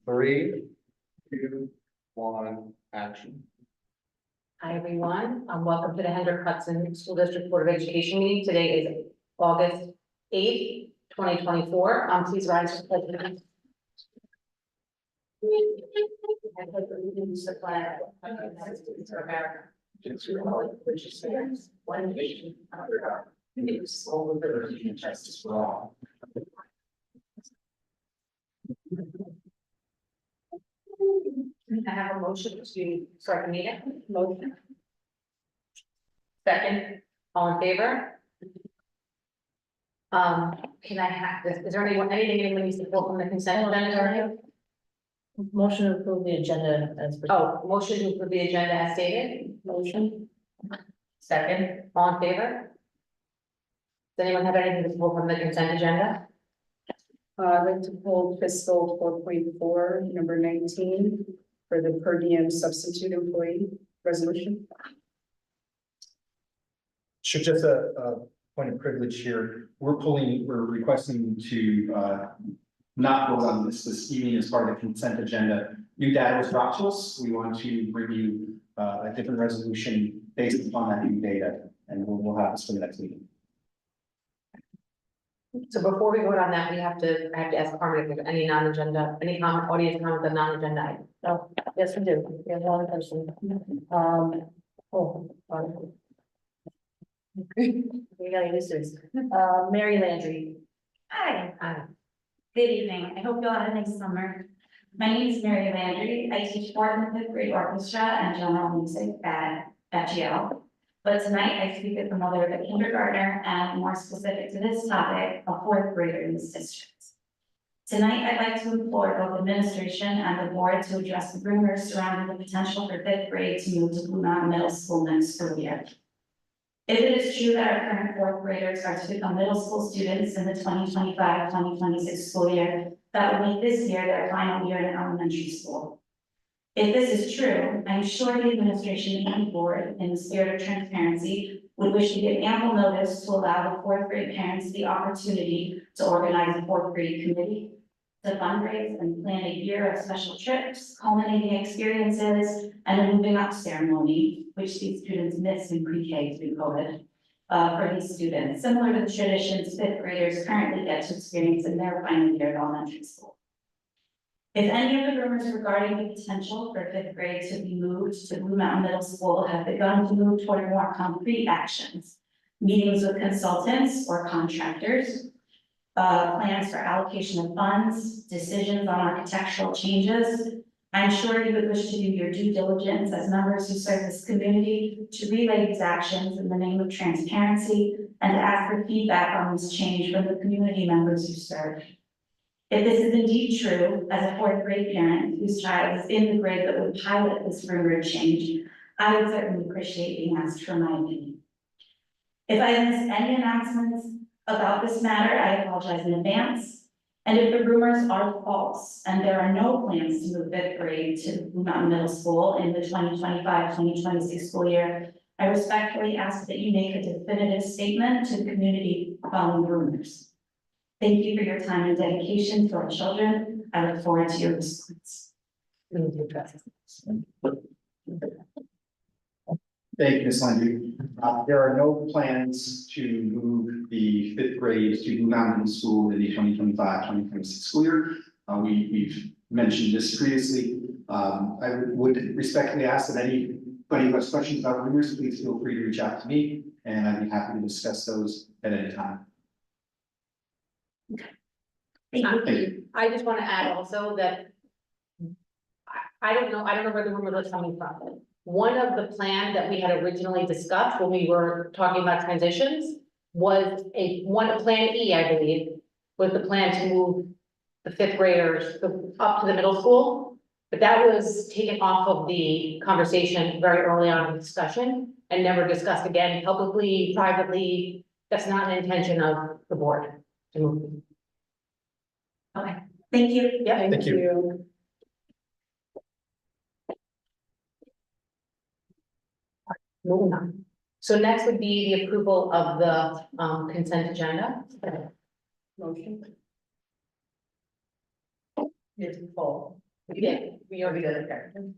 3, 2, 1, action. Hi, everyone. Welcome to the Hendrick Hudson School District Board of Education meeting. Today is August 8th, 2024. Please rise for the pledge. The flag of the United States of America, which stands one nation under God, indivisible, with liberty and justice for all. I have a motion to start the meeting. Motion. Second, all in favor? Can I have this? Is there anything needs to pull from the consent agenda? Motion to approve the agenda as. Oh, motion to approve the agenda as stated. Motion. Second, all in favor? Does anyone have anything to pull from the consent agenda? I'd like to pull fiscal 4.4, number 19, for the per diem substitute employee resolution. Sure, just a point of privilege here. We're requesting to not vote on this evening as part of the consent agenda. New data was brought to us. We want to bring you a different resolution based upon that new data, and we'll have this for the next meeting. So before we vote on that, I have to ask Carmen if there's any non-agenda, any comment, audience comment on non-agenda item. Oh, yes, we do. We have one person. We gotta use this. Mary Landry. Hi, Hi. good evening. I hope you all had a nice summer. My name is Mary Landry. I teach 4th and 5th grade orchestra and general music at GL. But tonight I speak as the mother of a kindergartner and more specific to this topic, a 4th grader in this district. Tonight, I'd like to implore both administration and the board to address the rumors surrounding the potential for 5th grade to move to Blue Mountain Middle School next school year. If it is true that our current 4th graders are to become middle school students in the 2025-2026 school year, that will make this year their final year in elementary school. If this is true, I'm sure the administration and the board, in the spirit of transparency, would wish to give ample notice to allow the 4th grade parents the opportunity to organize a 4th grade committee, to fundraise and plan a year of special trips, culminating experiences, and a moving up ceremony, which these students missed in pre-K through COVID, for these students, similar to the traditions 5th graders currently get to experience in their final year of elementary school. If any of the rumors regarding the potential for 5th grade to be moved to Blue Mountain Middle School have begun to move toward more concrete actions, meetings with consultants or contractors, plans for allocation of funds, decisions on architectural changes, I'm sure you would wish to do your due diligence as members who serve this community to relay these actions in the name of transparency and to ask for feedback on this change from the community members you serve. If this is indeed true, as a 4th grade parent whose child is in the grade that would pilot this rumored change, I would certainly appreciate being asked for my opinion. If I missed any announcements about this matter, I apologize in advance. And if the rumors are false and there are no plans to move 5th grade to Blue Mountain Middle School in the 2025-2026 school year, I respectfully ask that you make a definitive statement to the community following the rumors. Thank you for your time and dedication to our children. I look forward to your response. Thank you, Ms. Landry. There are no plans to move the 5th grade to Blue Mountain Middle School in the 2025-2026 school year. We've mentioned this previously. I would respectfully ask that anybody who has questions about rumors, please feel free to reach out to me, and I'd be happy to discuss those at any time. Thank you. I just want to add also that I don't know where the rumor was coming from. One of the plans that we had originally discussed when we were talking about transitions was plan E, I believe, was the plan to move the 5th graders up to the middle school. But that was taken off of the conversation very early on in the discussion and never discussed again publicly, privately. That's not an intention of the board to move. Okay, thank you. Yeah, Thank you. moving on. So next would be the approval of the consent agenda. Motion. It's full. Yeah, we already did it.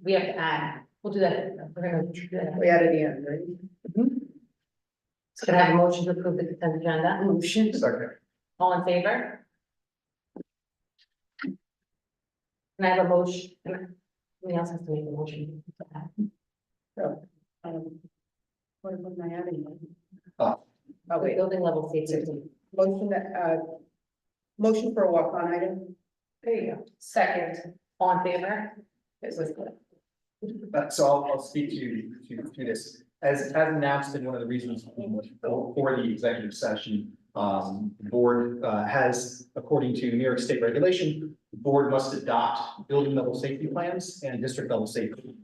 We have to add, we'll do that. We're gonna do that. We added the end, right? So can I have a motion to approve the consent agenda? Motion. Second. All in favor? Can I have a motion? Somebody else has to make a motion. What am I adding? Oh. Oh, wait, Building level safety. motion that, motion for a walk-on item. There you go. Second. All in favor? It was good. So I'll speak to this. As announced in one of the reasons for the executive session, the board has, according to New York State regulation, the board must adopt building level safety plans and district level safety.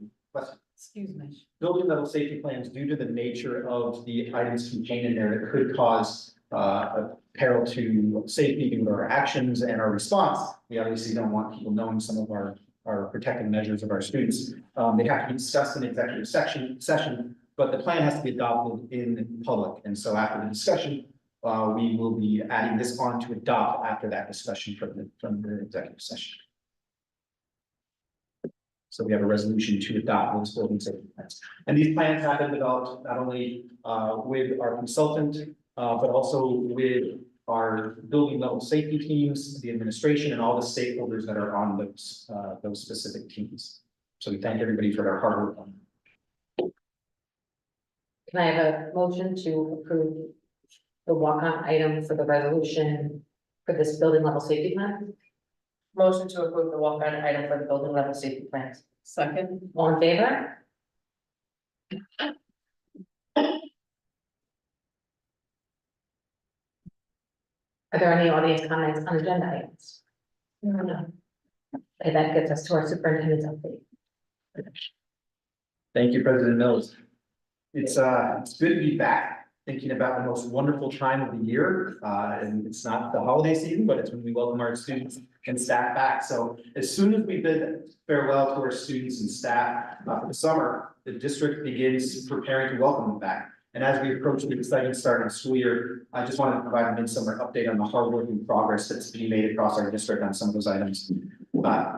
Excuse me. Building level safety plans, due to the nature of the items contained in there that could cause a peril to safety due to our actions and our response. We obviously don't want people knowing some of our protective measures of our students. They have to be discussed in executive session, but the plan has to be adopted in public. And so after the discussion, we will be adding this on to adopt after that discussion from the executive session. So we have a resolution to adopt those building safety plans. And these plans have been developed not only with our consultant, but also with our building level safety teams, the administration, and all the stakeholders that are on those specific teams. So we thank everybody for their hard work on that. Can I have a motion to approve the walk-on item for the resolution for this building level safety plan? Motion to approve the walk-on item for the building level safety plans. Second. All in favor? Are there any audience comments on agenda items? No. Okay, that gets us to our superintendent's update. Thank you, President Mills. It's good to be back, thinking about the most wonderful time of the year. And it's not the holiday season, but it's when we welcome our students and staff back. So as soon as we bid farewell to our students and staff for the summer, the district begins preparing to welcome them back. And as we approach the exciting start of the school year, I just wanted to provide a midsummer update on the hard work and progress that's being made across our district on some of those items.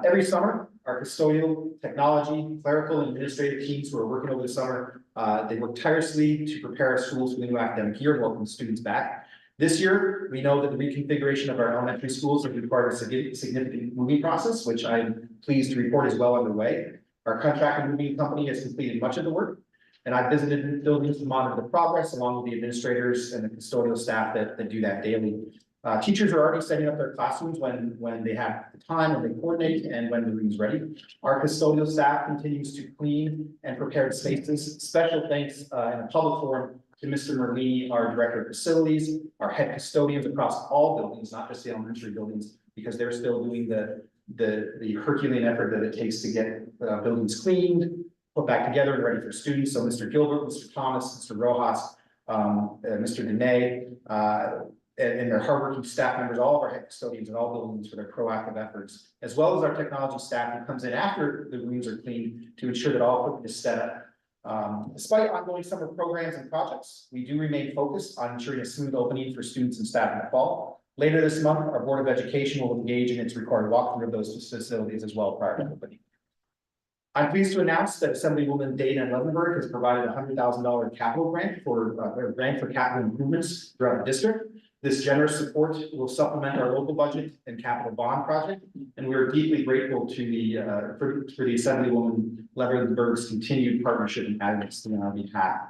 Every summer, our custodial, technology, clerical, and administrative teams who are working over the summer, they work tirelessly to prepare our schools for the new academic year and welcome students back. This year, we know that the reconfiguration of our elementary schools has required a significant moving process, which I'm pleased to report is well underway. Our contract and moving company has completed much of the work, and I visited buildings to monitor the progress along with the administrators and the custodial staff that do that daily. Teachers are already setting up their classrooms when they have the time, when they coordinate, and when the room's ready. Our custodial staff continues to clean and prepare the spaces. Special thanks in a public forum to Mr. Merlini, our director of facilities, our head custodians across all buildings, not just the elementary buildings, because they're still doing the Herculean effort that it takes to get buildings cleaned, put back together and ready for students. So Mr. Gilbert, Mr. Thomas, Mr. Rojas, Mr. Dene, and their hardworking staff members, all of our head custodians in all buildings for their proactive efforts, as well as our technology staff who comes in after the rooms are cleaned to ensure that all equipment is set up. Despite ongoing summer programs and projects, we do remain focused on ensuring a smooth opening for students and staff in the fall. Later this month, our Board of Education will engage in its required walkthrough of those facilities as well prior to opening. I'm pleased to announce that Assemblywoman Dana Levenberg has provided a $100,000 capital grant for capital improvements throughout the district. This generous support will supplement our local budget and capital bond project, and we are deeply grateful to the Assemblywoman Levenberg's continued partnership and advocacy on our behalf.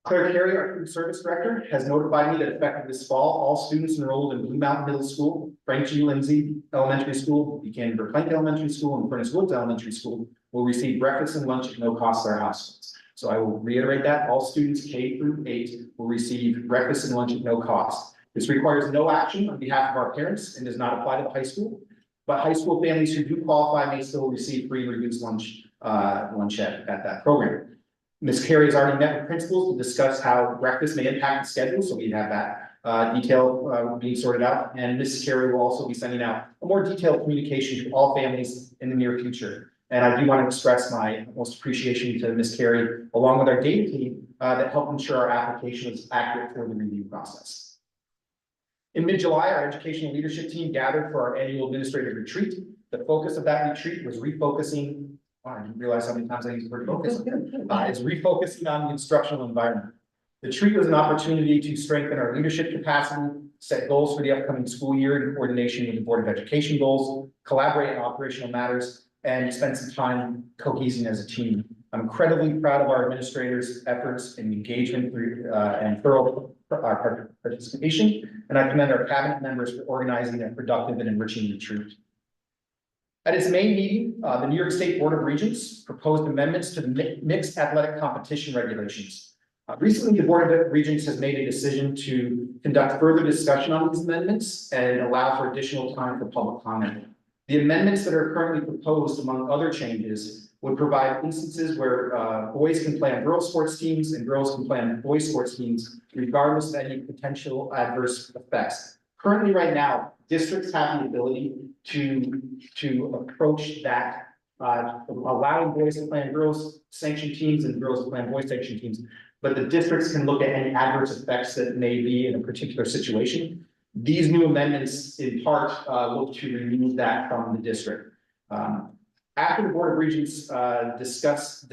Claire Carey, our food service director, has notified me that effective this fall, all students enrolled in Blue Mountain Middle School, Frank G. Lindsay Elementary School, Buchanan Verplank Elementary School, and Furnace Woods Elementary School will receive breakfast and lunch at no cost to their households. So I will reiterate that all students K through 8 will receive breakfast and lunch at no cost. This requires no action on behalf of our parents and does not apply to the high school. But high school families who do qualify may still receive free and reduced lunch at that program. Ms. Carey has already met with principals to discuss how breakfast may impact the schedule, so we have that detail being sorted out. And Ms. Carey will also be sending out a more detailed communication to all families in the near future. And I do want to express my most appreciation to Ms. Carey, along with our data team, that helped ensure our application was accurate for the review process. In mid-July, our educational leadership team gathered for our annual administrative retreat. The focus of that retreat was refocusing, wow, I didn't realize how many times I used the word focus. It's refocusing on the instructional environment. The retreat was an opportunity to strengthen our leadership capacity, set goals for the upcoming school year in coordination with the Board of Education goals, collaborate on operational matters, and spend some time cohesing as a team. I'm incredibly proud of our administrators' efforts and engagement through and thorough participation, and I commend our cabinet members for organizing a productive and enriching retreat. At its May meeting, the New York State Board of Regents proposed amendments to the mixed athletic competition regulations. Recently, the Board of Regents has made a decision to conduct further discussion on these amendments and allow for additional time for public comment. The amendments that are currently proposed, among other changes, would provide instances where boys can play on girls' sports teams and girls can play on boys' sports teams, regardless of any potential adverse effects. Currently, right now, districts have the ability to approach that, allowing boys to play on girls' sanctioned teams and girls to play on boys' sanctioned teams. But the districts can look at any adverse effects that may be in a particular situation. These new amendments, in part, look to remove that from the district. After the Board of Regents discusses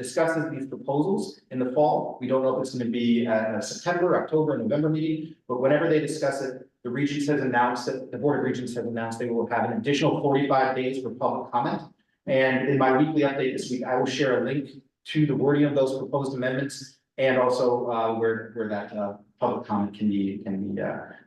these proposals in the fall, we don't know if it's going to be a September, October, November meeting, but whenever they discuss it, the Regents has announced that the Board of Regents has announced they will have an additional 45 days for public comment. And in my weekly update this week, I will share a link to the wording of those proposed amendments and also where that public comment can be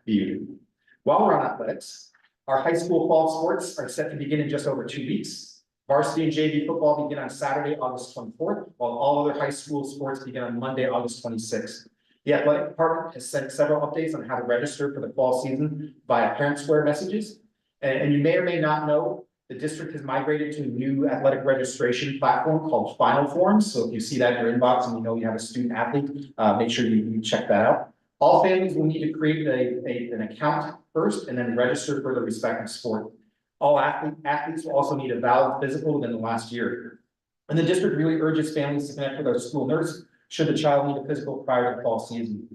viewed. While we're on athletics, our high school fall sports are set to begin in just over 2 weeks. Varsity and JV football begin on Saturday, August 24th, while all other high school sports begin on Monday, August 26th. The athletic department has sent several updates on how to register for the fall season via Parent Square messages. And you may or may not know, the district has migrated to a new athletic registration platform called Final Forms. So if you see that in your inbox and you know you have a student athlete, make sure you check that out. All families will need to create an account first and then register for the respective sport. All athletes will also need a valid physical within the last year. And the district really urges families to connect with our school nurse should the child need a physical prior to the fall season.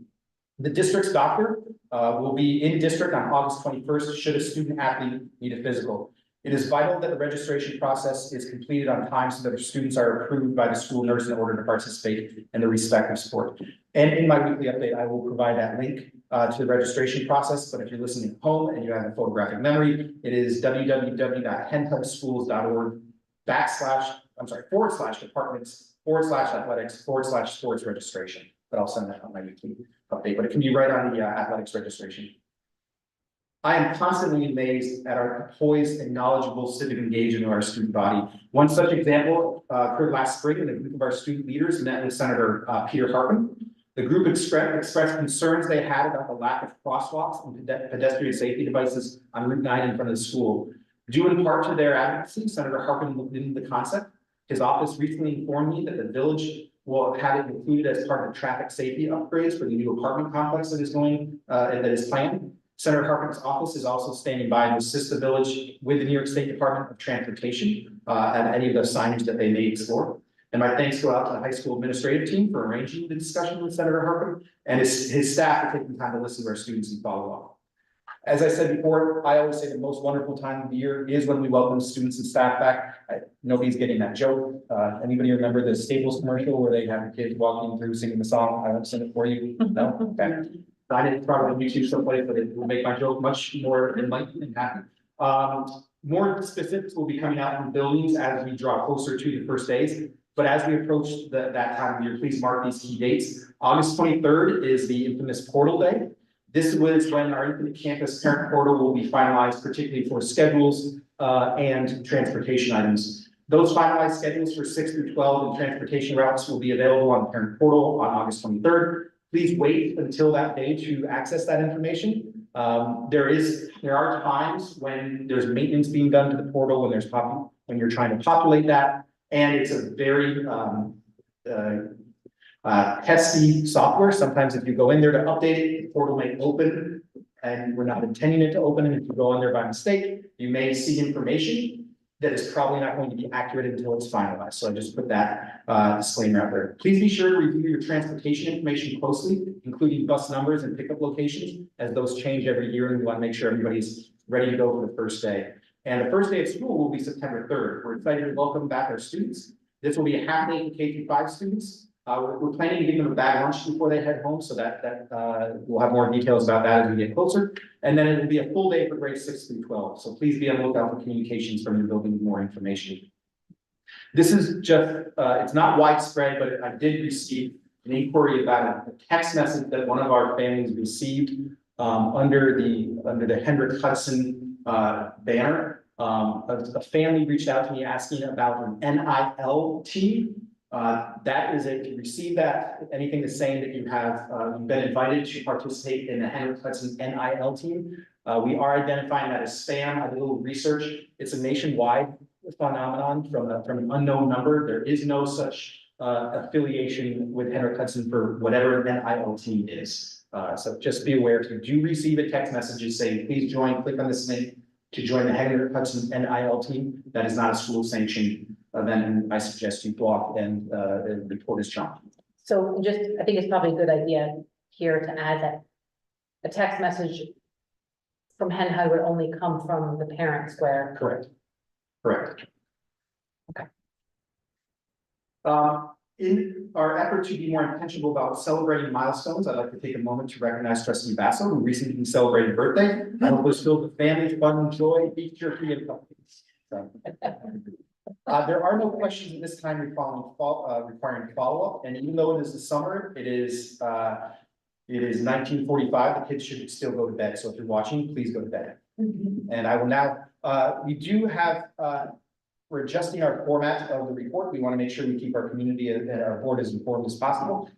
The district's doctor will be in district on August 21st should a student athlete need a physical. It is vital that the registration process is completed on time so that our students are approved by the school nurse in order to participate in the respective sport. And in my weekly update, I will provide that link to the registration process. But if you're listening at home and you have a photographic memory, it is www.henhubschools.org/departments/athletics/sports registration. But I'll send that on my weekly update, but it can be right on the athletics registration. I am constantly amazed at our poised and knowledgeable civic engagement of our student body. One such example occurred last spring when a group of our student leaders met with Senator Peter Harkin. The group expressed concerns they had about the lack of crosswalks and pedestrian safety devices on Route 9 in front of the school. Due in part to their advocacy, Senator Harkin looked into the concept. His office recently informed me that the village will have it included as part of the traffic safety upgrades for the new apartment complex that is going and that is planned. Senator Harkin's office is also standing by to assist the village with the New York State Department of Transportation and any of the signage that they may explore. And my thanks go out to the high school administrative team for arranging the discussion with Senator Harkin and his staff for taking time to listen to our students and follow up. As I said before, I always say the most wonderful time of the year is when we welcome students and staff back. Nobody's getting that joke. Anybody remember the Staples commercial where they have the kids walking through singing the song? I won't sing it for you. No? Okay. I didn't probably YouTube someplace, but it will make my joke much more enlightened and happy. More specifics will be coming out from buildings as we draw closer to the first days. But as we approach that time of year, please mark these key dates. August 23rd is the infamous portal day. This was when our Infinite Campus parent portal will be finalized, particularly for schedules and transportation items. Those finalized schedules for 6 through 12 and transportation routes will be available on the parent portal on August 23rd. Please wait until that day to access that information. There are times when there's maintenance being done to the portal when you're trying to populate that, and it's a very testy software. Sometimes if you go in there to update it, the portal may open, and we're not intending it to open. And if you go in there by mistake, you may see information that is probably not going to be accurate until it's finalized. So I just put that disclaimer out there. Please be sure to review your transportation information closely, including bus numbers and pickup locations, as those change every year, and we want to make sure everybody's ready to go for the first day. And the first day of school will be September 3rd. We're excited to welcome back our students. This will be a half day for K-5 students. We're planning to give them a bag lunch before they head home, so that we'll have more details about that as we get closer. And then it will be a full day for grades 6 through 12. So please be on the lookout for communications from your building with more information. This is just, it's not widespread, but I did receive an inquiry about a text message that one of our families received under the Hendrick Hudson banner. A family reached out to me asking about an NIL team. That is if you receive that, anything that's saying that you have, you've been invited to participate in the Hendrick Hudson NIL team. We are identifying that as spam. I did a little research. It's a nationwide phenomenon from an unknown number. There is no such affiliation with Hendrick Hudson for whatever an NIL team is. So just be aware, if you do receive a text message saying, please join, click on this link to join the Hendrick Hudson NIL team. That is not a school sanctioned event, and I suggest you block and report as junk. So just, I think it's probably a good idea here to add that a text message from Hen Hud would only come from the parents where. Correct. Correct. Okay. In our effort to be more intentional about celebrating milestones, I'd like to take a moment to recognize Trustee Basso, who recently celebrated birthday. I hope it was filled with family, fun, joy, beef jerky, and cupcakes. So, there are no questions at this time requiring follow-up, and even though it is the summer, it is 19:45. The kids should still go to bed. So if you're watching, please go to bed. And I will now. We do have. We're adjusting our format of the report. We want to make sure we keep our community and our board as informed as possible.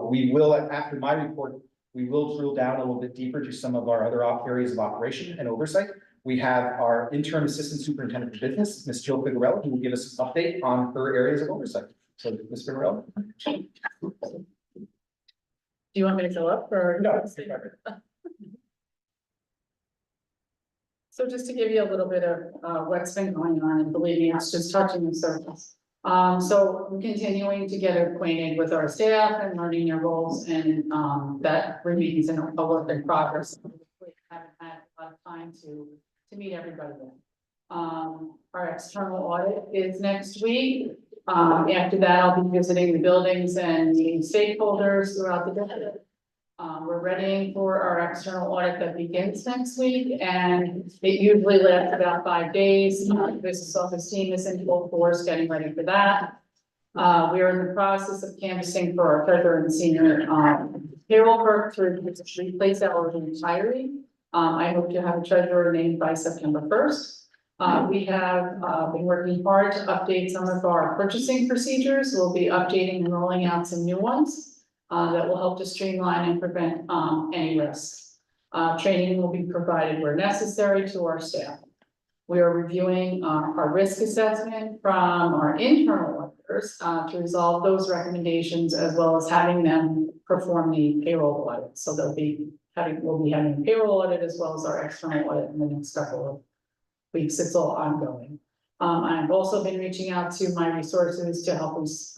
We will, after my report, we will drill down a little bit deeper to some of our other areas of operation and oversight. We have our interim assistant superintendent for business, Ms. Jill Figueroa, who will give us an update on her areas of oversight. So, Ms. Figueroa. Do you want me to fill up or? No. So just to give you a little bit of what's been going on, and believe me, it's just touching the surface. So we're continuing to get acquainted with our staff and learning their roles, and that remains a work in progress. We haven't had a lot of time to meet everybody yet. Our external audit is next week. After that, I'll be visiting the buildings and meeting stakeholders throughout the day. We're readying for our external audit that begins next week, and it usually lasts about 5 days. The business office team is in full force getting ready for that. We are in the process of canvassing for our treasurer and senior payroll clerk to replace our retiree. I hope to have a treasurer named by September 1st. We have been working hard to update some of our purchasing procedures. We'll be updating and rolling out some new ones. That will help to streamline and prevent any risks. Training will be provided where necessary to our staff. We are reviewing our risk assessment from our internal auditors to resolve those recommendations, as well as having them perform the payroll audit. So we'll be having a payroll audit as well as our external audit in the next couple of weeks. It's all ongoing. I've also been reaching out to my resources to help us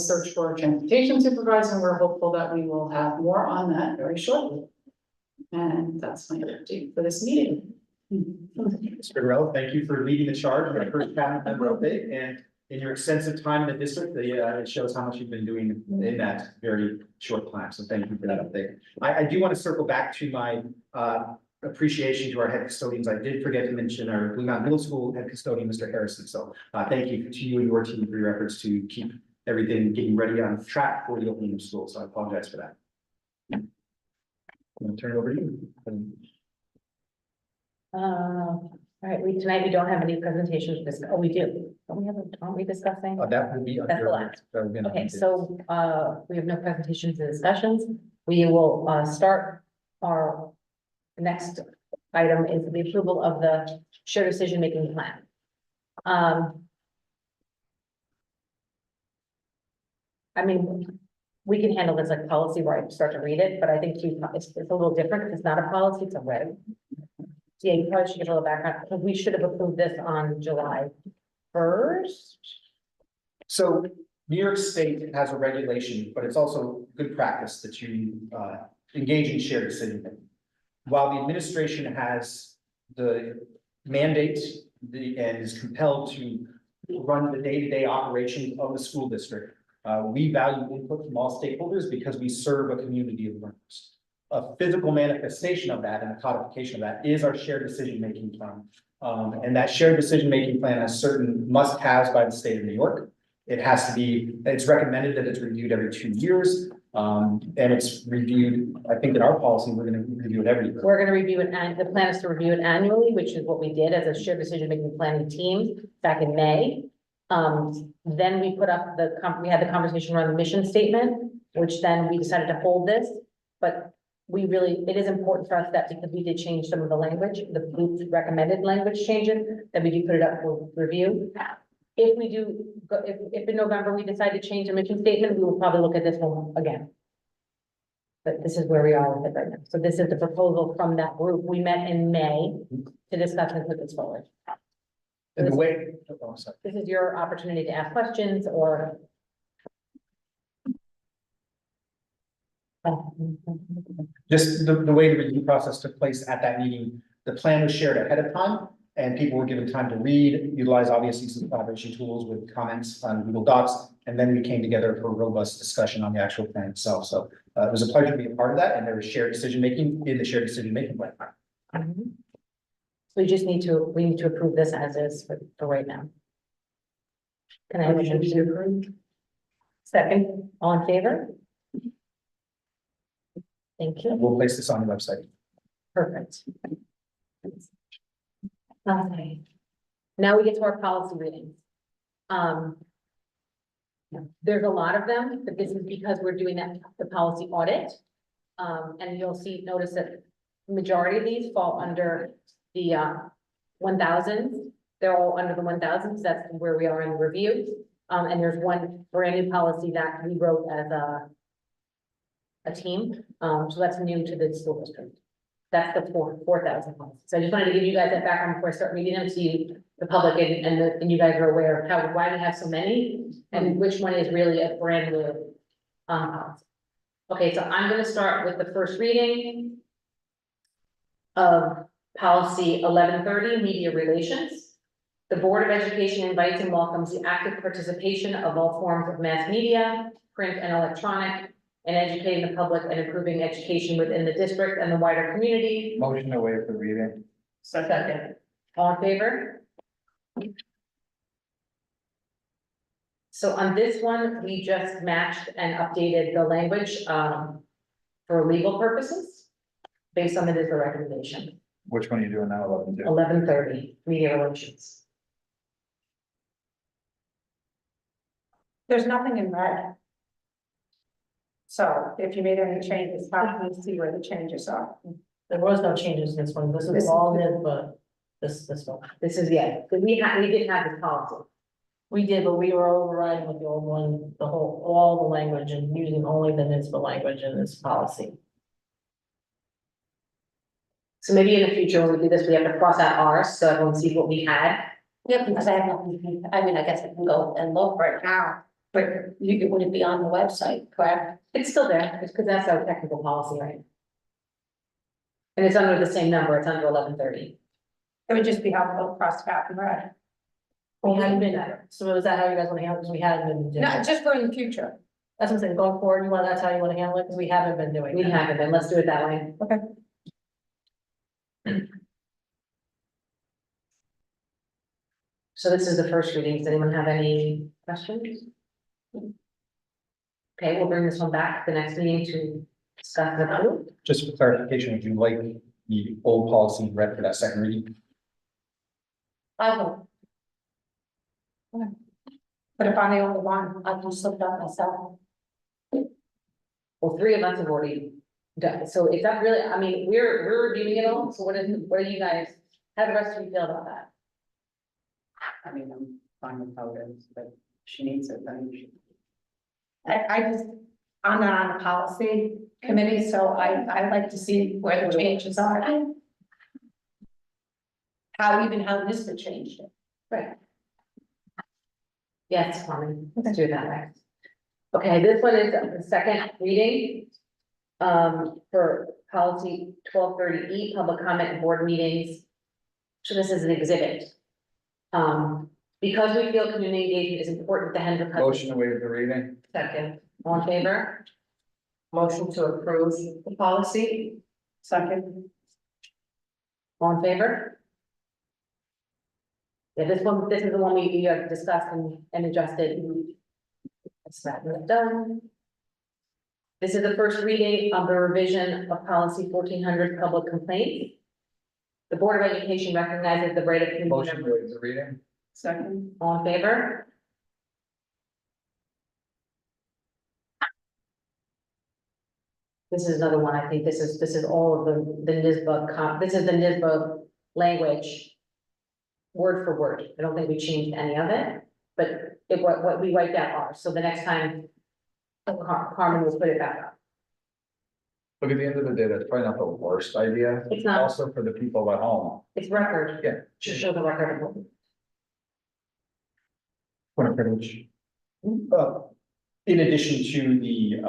search for a transportation supervisor, and we're hopeful that we will have more on that very shortly. And that's my update for this meeting. Ms. Figueroa, thank you for leading the charge on our first cabinet member update, and in your extensive time in the district, it shows how much you've been doing in that very short time. So thank you for that update. I do want to circle back to my appreciation to our head custodians. I did forget to mention our Blue Mountain Middle School head custodian, Mr. Harrison. So thank you to you and your team for your efforts to keep everything getting ready on track for the opening of school. So I apologize for that. I'm going to turn it over to you. All right, tonight we don't have any presentations. Oh, we do. Aren't we discussing? That will be. That's the last. Okay, Okay, so we have no presentations and discussions. We will start our next item is the approval of the shared decision-making plan. I mean, we can handle this like policy where I start to read it, but I think it's a little different because it's not a policy, it's a reg. Yeah, you probably should give a little background, because we should have approved this on July 1st. So New York State has a regulation, but it's also good practice that you engage in shared decision making. While the administration has the mandates and is compelled to run the day-to-day operations of the school district. We value input from all stakeholders because we serve a community of learners. A physical manifestation of that and a codification of that is our shared decision-making plan. And that shared decision-making plan has certain must-haves by the state of New York. It has to be, it's recommended that it's reviewed every 2 years. And it's reviewed, I think in our policy, we're gonna review it every year. We're gonna review it, and the plan is to review it annually, which is what we did as a shared decision-making planning team back in May. Then we put up we had the conversation around the mission statement, which then we decided to hold this. But it is important for us that because we did change some of the language, the group recommended language changes, that we do put it up for review. If we do, if in November we decide to change the mission statement, we will probably look at this one again. But this is where we are with it right now. So this is the proposal from that group. We met in May to discuss and put this forward. And the way, oh, sorry. This is your opportunity to ask questions or. Just the way the review process took place at that meeting, the plan was shared ahead of time. And people were given time to read, utilize obviously some collaboration tools with comments on Google Docs. And then we came together for a robust discussion on the actual plan itself. So it was a pleasure to be a part of that. And there was shared decision-making in the shared decision-making plan. We need to approve this as is for right now. Can I have a motion to approve? Second, all in favor? Thank you. We'll place this on the website. Perfect. Okay. Now we get to our policy readings. There's a lot of them, but this is because we're doing the policy audit. And you'll notice that the majority of these fall under the 1000s. They're all under the 1000s. That's where we are in the review. And there's one brand new policy that we wrote as a team. So that's new to the school district. That's the 4,000 policy. So I just wanted to give you guys that background before I start reading them to you, the public, and you guys are aware of why we have so many and which one is really a brand new policy. Okay, so I'm going to start with the first reading of policy 1130, media relations. The Board of Education invites and welcomes the active participation of all forms of mass media, print and electronic, and educating the public and improving education within the district and the wider community. Motion to waive the reading. Second. All in favor? So on this one, we just matched and updated the language for legal purposes based on the DISBA recommendation. Which one are you doing now? 11 do. 1130, media relations. There's nothing in red. So if you made any changes, how can you see where the changes are? There was no changes in this one. This is all new, but this one. This is, yeah, we did have this policy. We did, but we were overriding with the old one, all the language and using only the NISBA language in this policy. So maybe in the future, when we do this, we have to cross out ours, so everyone sees what we had. Yep, because I have nothing, I mean, I guess I can go and look right now, but it wouldn't be on the website, correct? It's still there, it's because that's our technical policy, right? And it's under the same number, it's under 1130. It would just be helpful to cross it out in red. We haven't been at it. So is that how you guys want to handle it? Because we haven't been doing No, it. just for in the future. That's what I'm saying, going forward, that's how you want to handle it, because we haven't been doing it. We haven't been, let's do it that way. Okay. So this is the first reading. Does anyone have any questions? Okay, we'll bring this one back to the next meeting to discuss the vote. Just for clarification, would you like the old policy read for that second reading? I will. But if I'm the only one, I can slip that myself. Well, three of us have already done it, so it's not really, I mean, we're reviewing it all, so what do you guys, how the rest of you feel about that? I mean, I'm fine with how it is, but she needs it, then she. I'm not on the policy committee, so I like to see where the changes are. How this would change it. Right. Yes, Carmen, let's do it that way. Okay, this one is the second reading. For policy 1230E, public comment and board meetings So this is an exhibit. Because we feel community engagement is important to Hendrick. Motion to waive the reading. Second, all in favor? Motion to approve the policy. Second. All in favor? Yeah, this is the one we have discussed and adjusted. That's that one done. This is the first reading of the revision of policy 1400 public complaints. The Board of Education recognizes the right of community Motion to members. waive the reading. Second. All in favor? This is another one, I think this is all of the NISBA this is the NISBA language. Word for word, I don't think we changed any of it, but what we wiped out are, so the next time. Carmen will put it back up. Look, at the end of the day, that's probably not the worst idea. It's not. Also for the people at home. It's record. Yeah. Just show the record. Point of privilege. In addition to the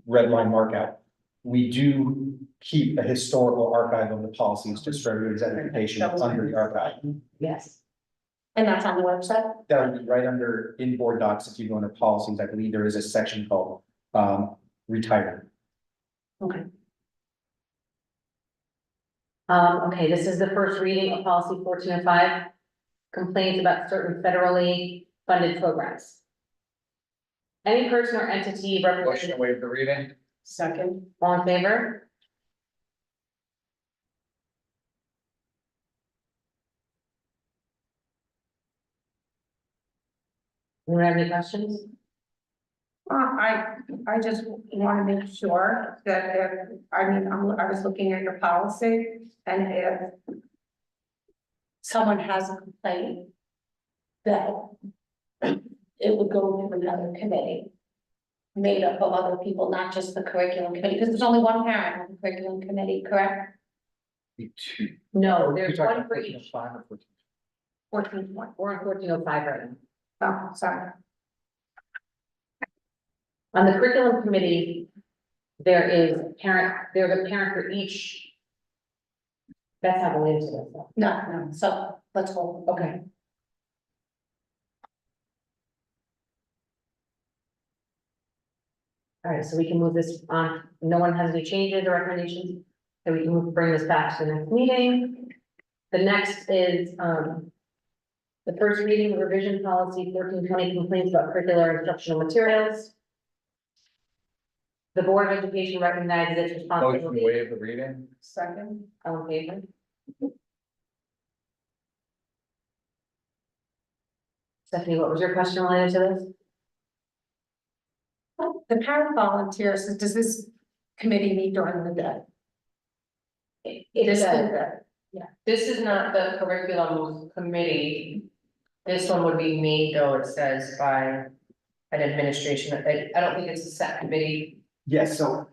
red line markout, we do keep a historical archive of the policies just for everybody's edification under the archive. Yes. And that's on the website? That would be right under inboard docs. If you go into policies, I believe there is a section called retirement. Okay. Okay, this is the first reading of policy 1405. Complaints about certain federally funded programs. Any person or entity Motion represented, to waive the reading. Second. all in favor? Anyone have any questions? I just want to make sure that if, I was looking at your policy and if someone has a complaint, that it would go to another committee made up of other people, not just the curriculum committee, because there's only one parent on the curriculum committee, correct? No, there's one for each. 14 We're on 1405 right now. Oh, sorry. On the curriculum committee, there's a parent for each. That's how the way to this. No, so let's hold. Okay. All right, so we can move this on. No one has any changes or recommendations, so we can bring this back to the next meeting. The next is, the first reading of revision policy 1420 complaints about curricular instructional materials. The Board of Education recognizes its Motion to responsibility. waive the reading. Second. All in favor? Stephanie, what was your question related to this? The parent volunteers, does this committee meet during the day? It is This is not the curriculum committee. This one would be made, though, it says by an administration. I don't think it's a set committee. Yes, so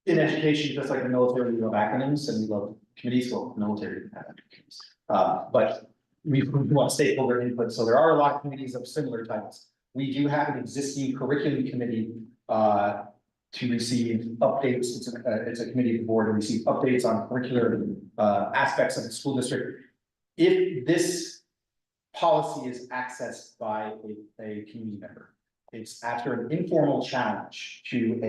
in education, just like the military, we love acronyms and we love committees, well, military have acronyms. But we want stakeholder input, so there are a lot of committees of similar types. We do have an existing curriculum committee to receive updates. It's a committee of the board to receive updates on curricular aspects of the school district. If this policy is accessed by a community member, it's after an informal challenge to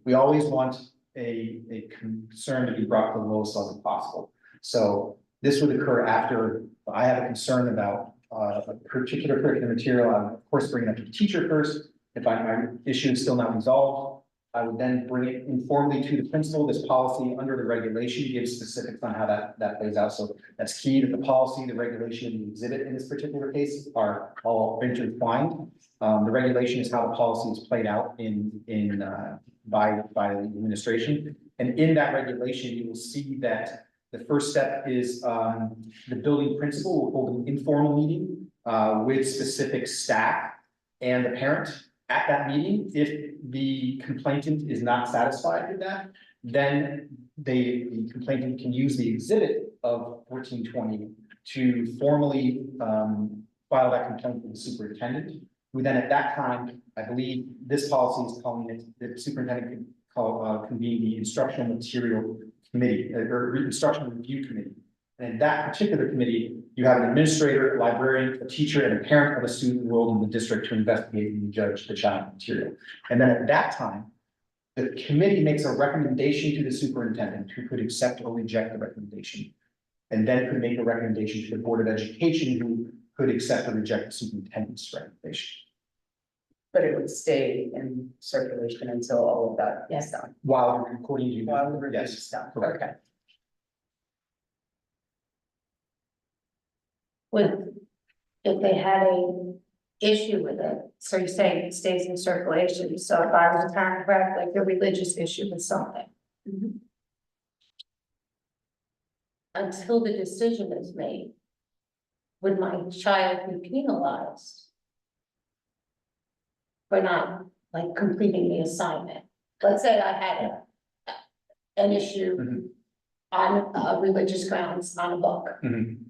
we always want a concern to be brought to the lowest level possible. So this would occur after I have a concern about a particular curriculum material. I would of course bring it up to the teacher first. If my issue is still not resolved, I would then bring it informally to the principal. This policy under the regulation gives specifics on how that plays out. So that's key, that the policy, the regulation, and the exhibit in this particular case are all intertwined. The regulation is how the policy is played out by the administration. And in that regulation, you will see that the first step is the building principal will hold an informal meeting with specific staff and the parent. At that meeting, if the complainant is not satisfied with that, then the complainant can use the exhibit of 1420 to formally file that complaint with the superintendent. Who then at that time, I believe this policy is calling it, the superintendent can convene the instructional material committee or instructional review committee. And in that particular committee, you have an administrator, a librarian, a teacher, and a parent of a student enrolled in the district to investigate and judge the child material. And then at that time, the committee makes a recommendation to the superintendent, who could accept or reject the recommendation. And then could make a recommendation to the Board of Education, who could accept or reject the superintendent's recommendation. But it would stay in circulation until all of that is Yes. done. While the recording you. While the review Yes, is done, correct. okay. With, if they had a issue with it, so you're saying it stays in circulation, so if I was a parent, correct, like a religious issue with something. Until the decision is made, would my child be penalized for not, like, completing the assignment? Let's say I had an issue Mhm. on religious grounds on a book. Mhm.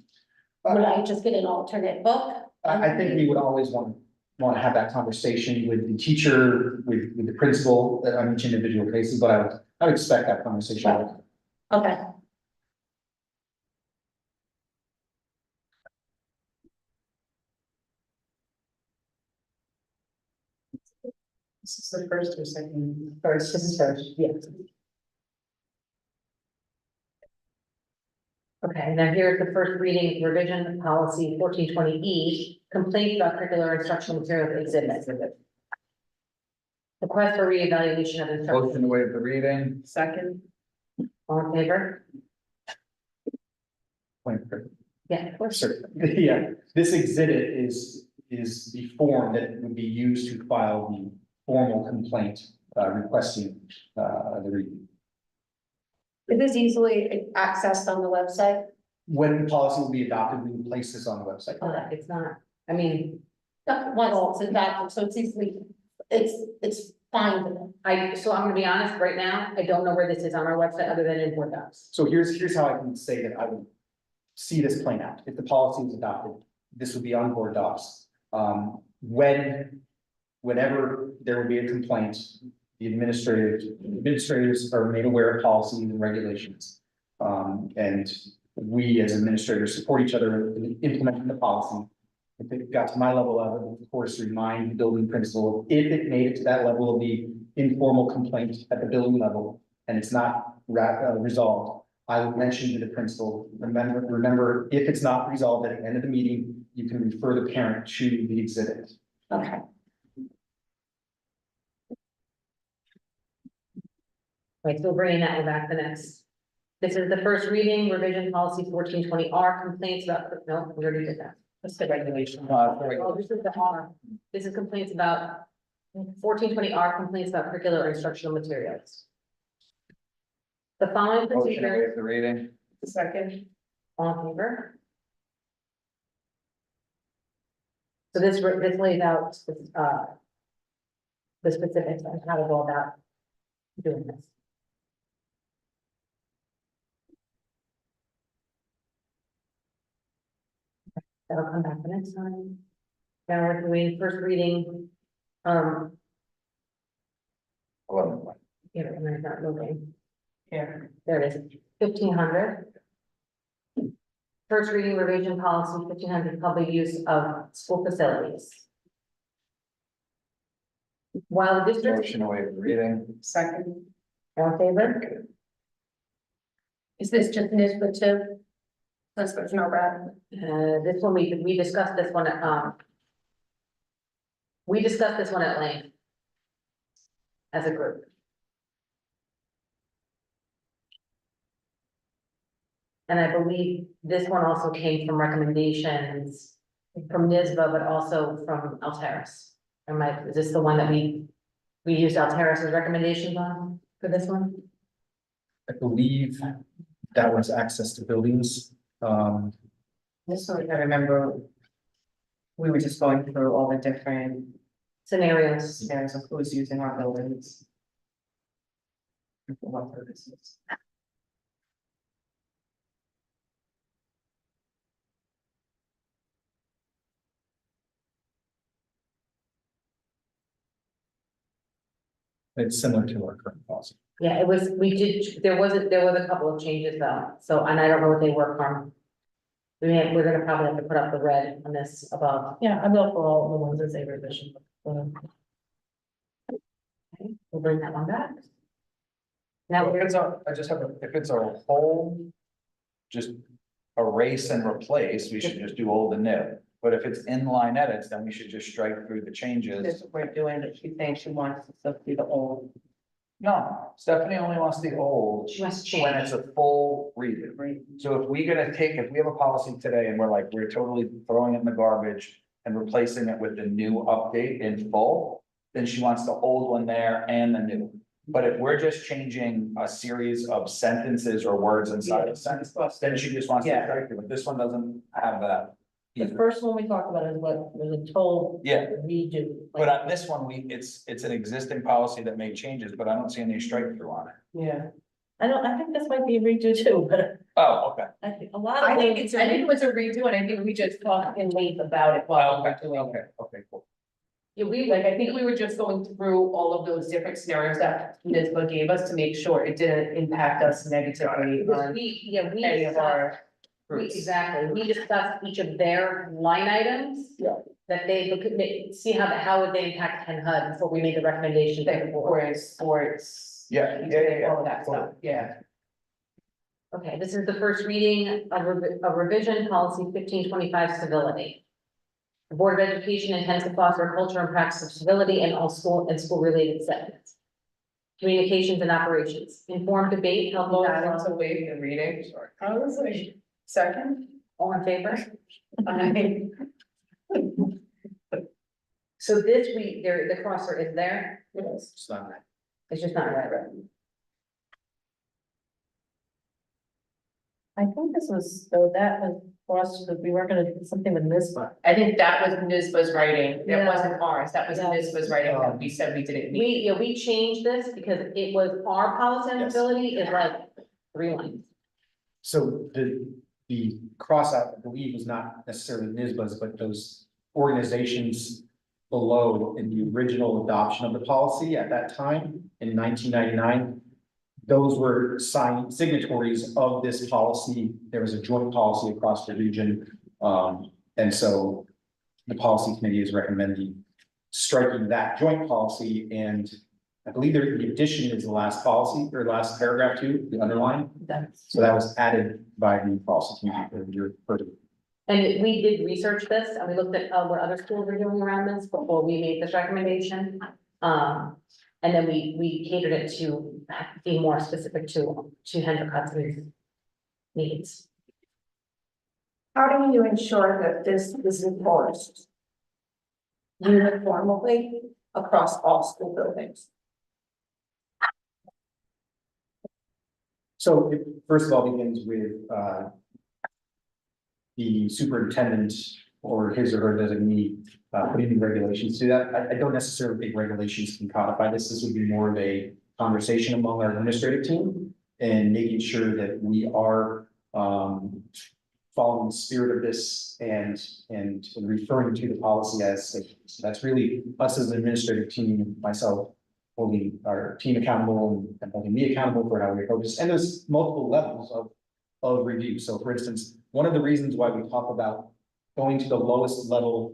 Would I just get an alternate book? I think we would always want to have that conversation with the teacher, with the principal on each individual cases, but I would expect that conversation. Right. Okay. This is the first or second? First, this is first, yes. Okay, now here's the first reading revision policy 1420E, complaints about curricular instructional materials exhibits. Request for reevaluation of instruction, Motion to waive the reading. Second, all in favor? Yeah, of course. Certainly. Yeah, this exhibit is the form that would be used to file the formal complaint requesting the reading. Is this easily accessed on the website? When the policy will be adopted, we will place this on the website. It's not, I mean, Once it's adopted, so it's easily, it's findable. so I'm gonna be honest, right now, I don't know where this is on our website other than in Board Docs. So here's how I can say that I would see this playing out. If the policy is adopted, this would be on board docs. Whenever there would be a complaint, the administrators are made aware of policies and regulations. And we as administrators support each other in implementing the policy. If it got to my level of it, of course, remind the building principal, if it made it to that level of the informal complaint at the building level, and it's not resolved, I will mention to the principal, remember, if it's not resolved at the end of the meeting, you can refer the parent to the exhibit. Okay. Right, so we're bringing that one back the next. This is the first reading, revision policy 1420R, complaints about, no, we already did that. that's the regulation. Oh, this is the R, this is complaints about 1420R, complaints about curricular or instructional materials. The following Motion to procedure, waive the reading. Second, all in favor? So this lays out, the specifics on how to go about doing this. That'll come back the next time. Now we're doing first reading, 11. here, I'm not moving, here, there it is, 1500. First reading revision policy 1500, public use of school facilities. While the district, Motion to waive the reading. second, all in favor? Is this just initiative? Since there's no red. This one, we discussed this one at, we discussed this one at length. As a group. And I believe this one also came from recommendations from NISBA, but also from Alteris. Is this the one that we used Alteris's recommendations on for this one? I believe that was access to buildings. this one, I remember. We were just going through all the different Scenarios. scenarios of who's using our buildings. And for what purposes. It's similar to our current policy. Yeah, it was, there was a couple of changes though, so, and I don't know what they were from We're gonna probably have to put up the red on this above. Yeah, I'm up for all the ones that say revision. We'll bring that one back. Now, If we're it's a, I just have a, if it's a whole, just erase and replace, we should just do old and new. But if it's inline edits, then we should just strike through the This changes. is what we're doing, but she thinks she wants to be the old. No, Stephanie only wants the old she wants to when change. it's a full redo. So if we have a policy today and we're like, we're totally throwing it in the garbage and replacing it with the new update in full, then she wants the old one there and the new. But if we're just changing a series of sentences or words inside a sentence, then she just wants to Yeah. strike it, but this one doesn't have that. The first one we talked about is what was a total Yeah, redo. but on this one, it's an existing policy that made changes, but I don't see any strike through on it. Yeah. I think this might be a redo too, but Oh, okay. I think a lot of. I think things- it's a I think it was a redo and I think we just talked in length about it while we were doing it. Okay, cool. Yeah, I think we were just going through all of those different scenarios that NISBA gave us to make sure it didn't impact us negatively Because on we any of discussed, our we, groups. exactly, we discussed each of their line items. Yeah. That they could see how would they impact Ken Hud before we made the recommendation. to the Thing board. for sports. Yeah. All of that stuff, yeah. Okay, this is the first reading of revision policy 1525 civility. The Board of Education intends to foster a culture and practice of civility in all school and school-related settings. Communications and operations, informed debate, healthy dialogue. to waive the reading, sorry. I was like, second? All in favor? I, So this the crosser is there, It's not. it's just not right. I think this was, so that was for us, because we weren't gonna do something with NISBA. I think that was NISBA's writing, that Yeah. wasn't ours, that was Yeah. NISBA's writing, that we said we didn't need. We changed this because it was our policy on Yes. civility is like 3 lines. So the cross out, I believe, was not necessarily NISBA's, but those organizations below in the original adoption of the policy at that time in 1999. Those were signatories of this policy. There was a joint policy across the region. And so the policy committee is recommending striking that joint policy. And I believe the addition is the last policy or last paragraph too, the underline. So that was added by the policy committee. And we did research this and we looked at what other schools were doing around this before we made this recommendation. And then we catered it to be more specific to Hendrick Hudson's needs. How do you ensure that this is enforced uniformly across all school buildings? So it first of all begins with the superintendent or his or her designee putting in regulations to that. I don't necessarily think regulations can codify this. This would be more of a conversation among our administrative team and making sure that we are following the spirit of this and referring to the policy as such. So that's really us as an administrative team, myself, holding our team accountable and holding me accountable for how we approach this. And there's multiple levels of review. So for instance, one of the reasons why we talk about going to the lowest level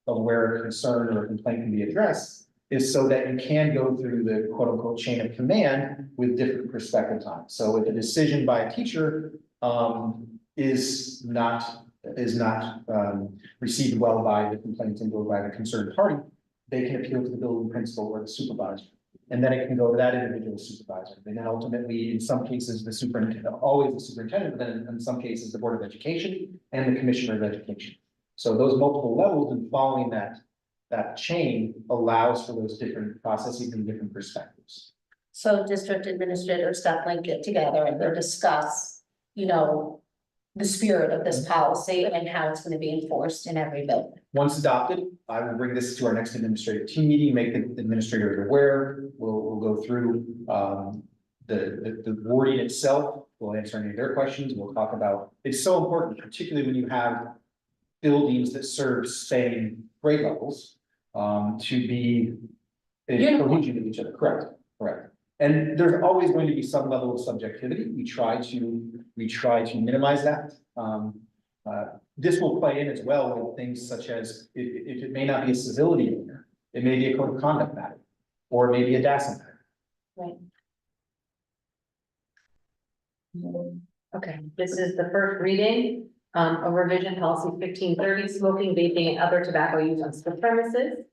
of where a concern or a complaint can be addressed is so that you can go through the quote unquote chain of command with different perspective times. So if a decision by a teacher is not received well by the complainant or by the concerned party, they can appeal to the building principal or the supervisor. And then it can go to that individual supervisor. And then ultimately, in some cases, the superintendent, always the superintendent, but then in some cases, the Board of Education and the Commissioner of Education. So those multiple levels and following that chain allows for those different processes and different perspectives. So district administrators definitely get together and they'll discuss, the spirit of this policy and how it's gonna be enforced in every building. Once adopted, I will bring this to our next administrative team meeting, make the administrators aware. We'll go through the wording itself. We'll answer any of their questions. We'll talk about, it's so important, particularly when you have buildings that serve same grade levels, to be in cohesion with each other. Correct. And there's always going to be some level of subjectivity. We try to minimize that. This will play in as well with things such as, if it may not be a civility owner, it may be a code of conduct matter, or it may be a DASSA matter. Okay, this is the first reading, of revision policy 1530, smoking, vaping, and other tobacco use on school premises.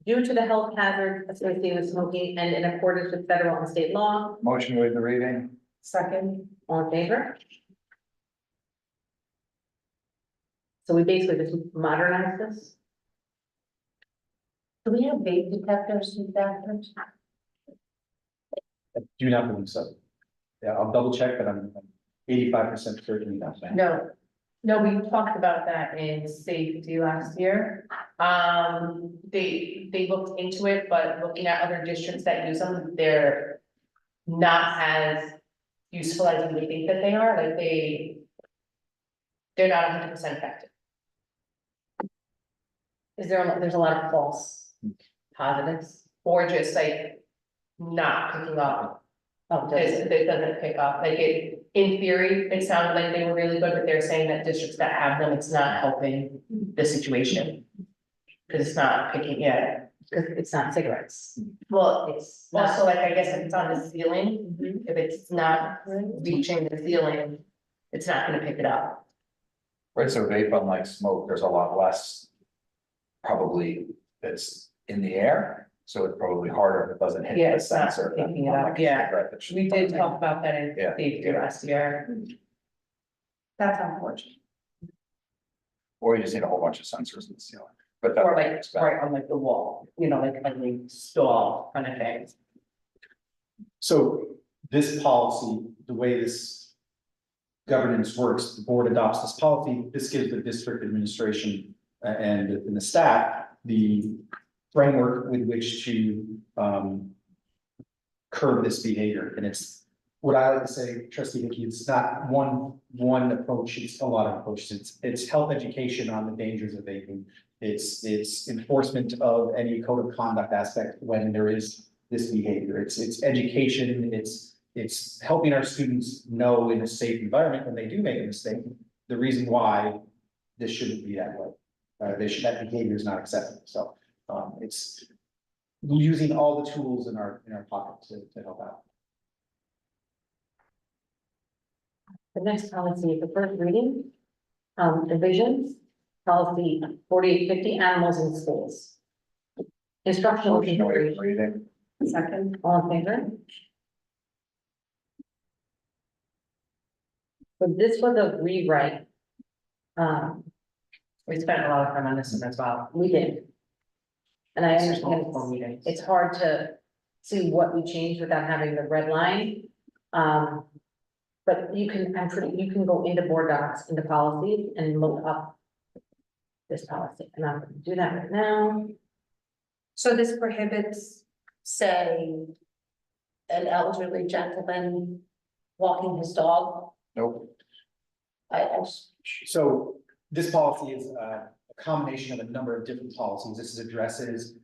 Due to the health hazards associated with smoking and in accordance with federal and state law, Motion to waive the reading. Second, all in favor? So we basically just modernize this? Do we have vape detectors in bathrooms? I do not believe so. Yeah, I'll double check, but I'm 85% certain that's that. No, we talked about that in safety last year. They looked into it, but looking at other districts that use them, they're not as useful as we think that they are, like they're not 100% effective. There's a lot of false positives. Or just like not picking up. Oh, It doesn't pick up, like in theory, it sounded like they were really good, but they're saying that districts that have them, it's not helping the situation. Cause it's not picking, yeah, because it's not cigarettes. well, It's not. also like, I guess if it's on the ceiling, Mhm. if it's not reaching the ceiling, it's not gonna pick it up. Right, so vape, unlike smoke, there's a lot less. Probably that's in the air, so it's probably harder if it doesn't hit Yeah, the it's not sensor. than picking it up, unlike a yeah. cigarette that should- We did talk about that in Yeah. safety last year. that's unfortunate. Or you just need a whole bunch of sensors in the ceiling, but that. Or like, right on like the wall, you know, like a stall kind of thing. So this policy, the way this governance works, the board adopts this policy, this gives the district administration and the staff the framework with which to curb this behavior. And it's what I like to say, trustee Hickey, it's not one approach, it's a lot of approaches. It's health education on the dangers of vaping. It's enforcement of any code of conduct aspect when there is this behavior. It's education, it's helping our students know in a safe environment when they do make a mistake, the reason why this shouldn't be that way. That behavior is not acceptable. So it's using all the tools in our pocket to help out. The next policy is the first reading, divisions, policy 4850, animals in schools. Instructional Motion to waive the configuration, reading. Second, all in favor? So this was a rewrite. We spent a lot of time on this one as well. We did. And I There's understand multiple meetings. it's hard to see what we changed without having the red line. But you can, you can go into board docs, into policy and look up this policy, and I'm gonna do that right now. So this prohibits, say, an elderly gentleman walking his dog? Nope. So this policy is a combination of a number of different policies. This addresses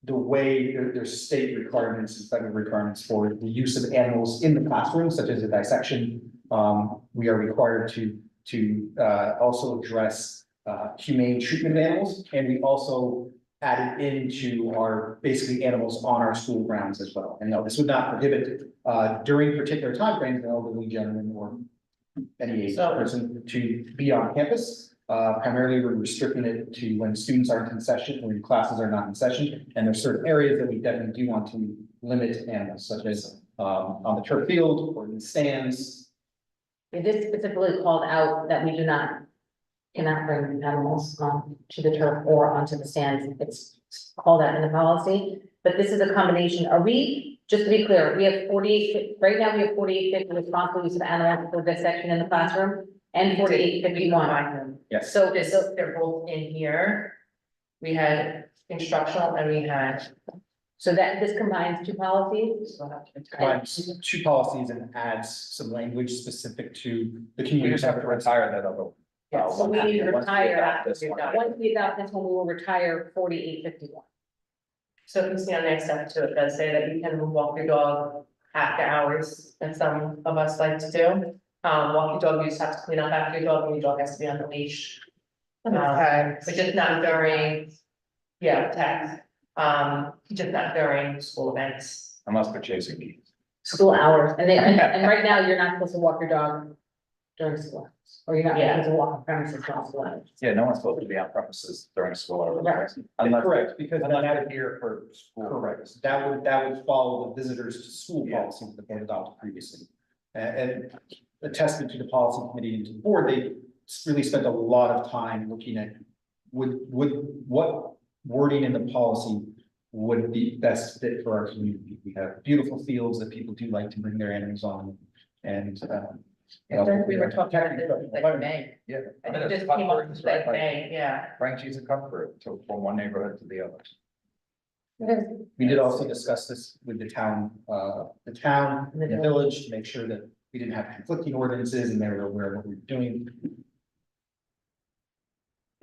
the way there's state requirements and federal requirements for the use of animals in the classroom, such as a dissection. We are required to also address humane treatment of animals, and we also added into our basically animals on our school grounds as well. And no, this would not prohibit during particular timeframes an elderly gentleman or any age person to be on campus. Primarily, we're restricting it to when students aren't in session, when classes are not in session, and there's certain areas that we definitely do want to limit animals, such as on the turf field or in the stands. It is specifically called out that we cannot bring animals to the turf or onto the stands. It's called out in the policy, but this is a combination. Just to be clear, we have 48, right now we have 4850 responsible use of animals for this section in the classroom and 4851. Yes. So They're both in here. We had instructional and we had. so that this combines two policies. Combines two policies and adds some language specific to the We community. just have to retire that other. Yeah, so we need to once we retire adopt this one. Once we adopt this one, we will retire 4851. So if you see on the next step too, it does say that you can walk your dog after hours, that some of us like to do. Walking dog use have to clean up after your dog, and your dog has to be on the leash. Okay. But just not during, yeah, tax, just not during school events. Unless they're chasing me. School hours, and right now, you're not supposed to walk your dog during school hours, or you're not Yeah. supposed to walk on premises during school hours. Yeah, no one's supposed to be on premises during school hours. Right. Unless, Correct, because unless that they're here for school. correct, that would follow the visitors to school Yeah. policy that they had adopted previously. And a testament to the policy committee and to the board, they really spent a lot of time looking at what wording in the policy would be best fit for our community. We have beautiful fields that people do like to bring their animals on, and I think we were talking about this like May. Yeah. I mean, think it's this came up comfort, like right? May, yeah. Frank cheese and comfort to from one neighborhood to the other. we did also discuss this with the town and the village to make sure that we didn't have conflicting ordinances and they were aware of what we were doing.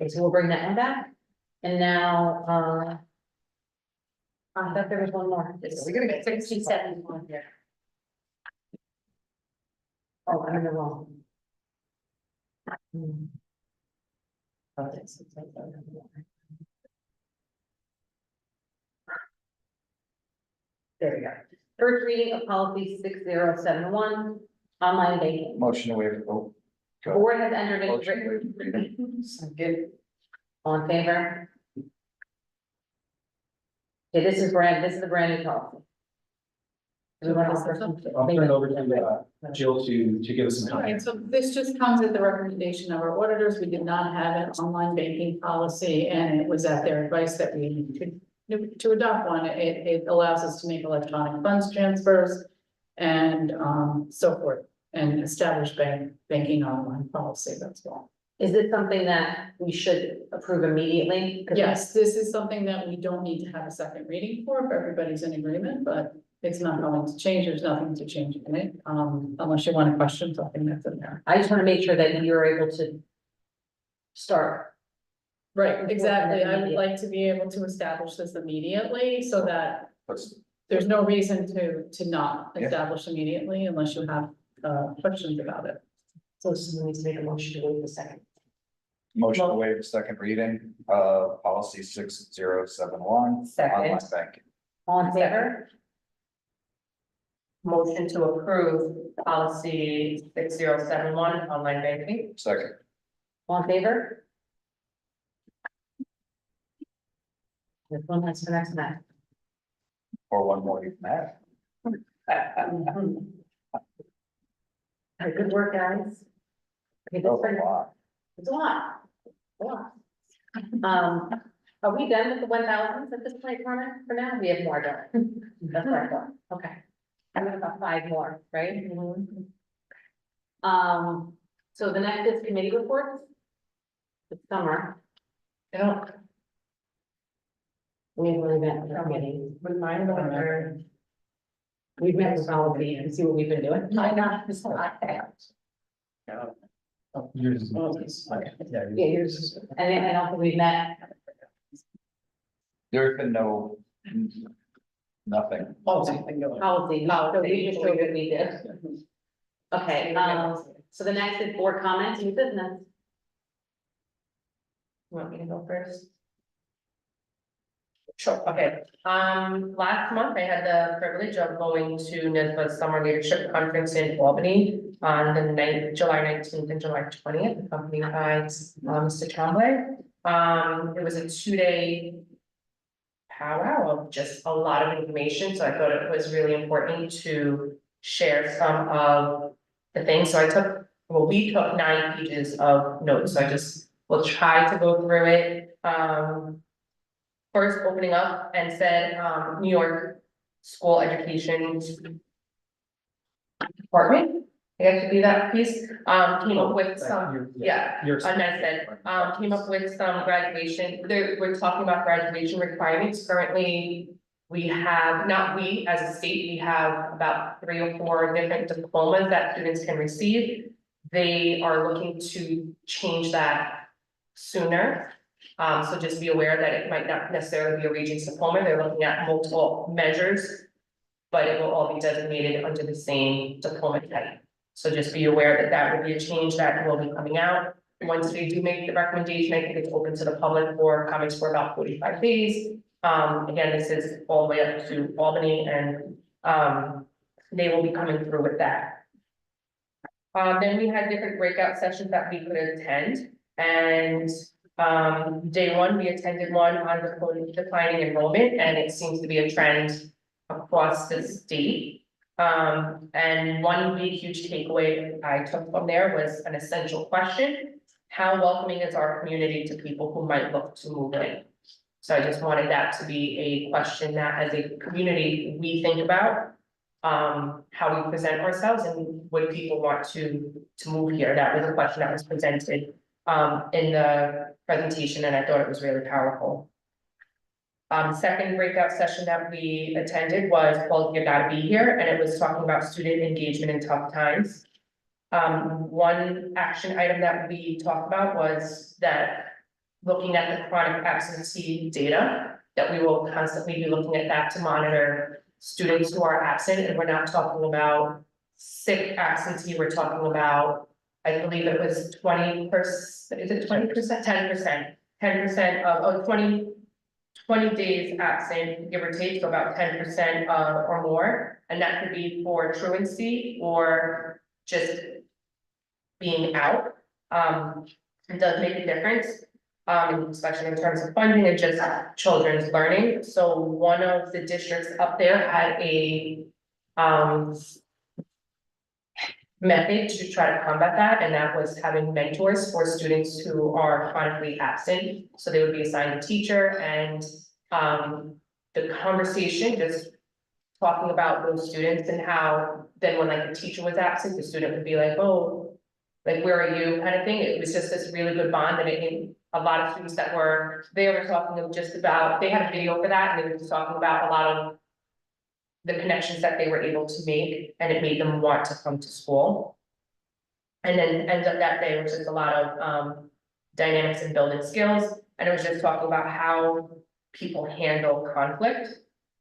Okay, so we'll bring that one back, and now, I thought there was one more. We're gonna get 67 one here. Oh, I'm in the wrong. Hmm. Okay, so it's like, there we go. First reading of policy 6071, online banking. Motion to waive, oh. go ahead. Board has entered into Motion to written, waive reading. Good. all in favor? Okay, this is a brand new policy. Everyone else has something? I'll turn it over to Jill to give us some All right, time. so this just comes at the recommendation of our auditors. We did not have an online banking policy, and it was at their advice that we need to adopt one. It allows us to make electronic funds transfers and so forth, and establish banking online policy, that's all. Is this something that we should approve immediately? 'Cause Yes, this is something that we don't need to have a second reading for if everybody's in agreement, but it's not going to change. There's nothing to change in it, unless you want to question something that's in there. I just want to make sure that you're able to start. Right, exactly. I would like to be able to establish this immediately so that Let's, there's no reason to not Yeah. establish immediately unless you have questions about it. So someone needs to make a motion to wait a second. motion to waive the second reading of policy 6071. Second. Online banking. All in favor? Motion to approve policy 6071, online banking. Second. All in favor? This one has for next month. Or one more you can add. All right, good work, guys. Okay, That was that's a lot. it's a lot. A lot. Are we done with the 1000s at this point, Connor, for now? We have more, don't we? That's what I thought, okay. I'm gonna about 5 more, right? So the next is committee reports. It's summer. I don't, We've only met with the committee. with mine, or, We've met with all of you and see what we've been doing. I know, it's not that. Oh, yours is- okay, yeah, Yeah, yours, and I don't think we've met. There's been no, nothing. Policy. Policy, so we just showed what we did. Okay, so the next is board comments, new business. you want me to go first? Sure, okay. Last month I had the privilege of going to NISBA's Summer Leadership Conference in Albany on the July 19th and July 20th, accompanied by Mr. Tremblay. It was a 2-day powwow of just a lot of information, so I thought it was really important to share some of the things. So we took 9 pages of notes, so I just will try to go through it. First opening up and said, New York School Education Department, I guess would be that piece, came up with some, yeah. Yours. And I said, came up with some graduation, we're talking about graduation requirements. Currently, we have, not we as a state, we have about 3 or 4 different diplomas that students can receive. They are looking to change that sooner. So just be aware that it might not necessarily be a Regents diploma. They're looking at multiple measures, but it will all be designated under the same diploma type. So just be aware that that would be a change that will be coming out. Once they do make the recommendation, I think it's open to the public for comments for about 45 days. Again, this is all the way up to Albany and, they will be coming through with that. Then we had different breakout sessions that we could attend, and, day one, we attended one on declining enrollment, and it seems to be a trend across the state. And one big huge takeaway I took from there was an essential question: how welcoming is our community to people who might look to move in? So I just wanted that to be a question that as a community, we think about, how we present ourselves and would people want to move here? That was a question that was presented, in the presentation, and I thought it was really powerful. Second breakout session that we attended was called You Gotta Be Here, and it was talking about student engagement in tough times. One action item that we talked about was that looking at the chronic absentee data, that we will constantly be looking at that to monitor students who are absent, and we're not talking about sick absentee, we're talking about, I believe it was 20%, is it 20%, 10% of 20 days absent, give or take, so about 10% or more, and that could be for truancy or just being out. It does make a difference, especially in terms of funding and just children's learning. So one of the districts up there had a method to try to combat that, and that was having mentors for students who are chronically absent. So they would be assigned a teacher, and the conversation, just talking about those students and how then when like the teacher was absent, the student would be like, oh, like, where are you, kind of thing. It was just this really good bond, and a lot of students that were there were talking just about, they had a video for that, and they were just talking about a lot of the connections that they were able to make, and it made them want to come to school. And then ends up that day, which is a lot of dynamics and building skills, and it was just talking about how people handle conflict.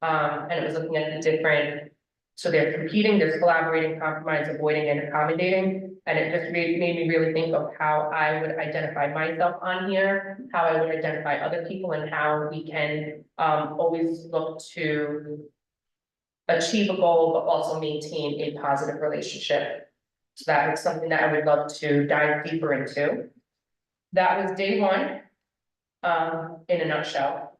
And it was looking at the different, so they're competing, there's collaborating, compromise, avoiding, and accommodating. And it just made me really think of how I would identify myself on here, how I would identify other people, and how we can always look to achieve a goal, but also maintain a positive relationship. So that is something that I would love to dive deeper into. That was day one, in a nutshell.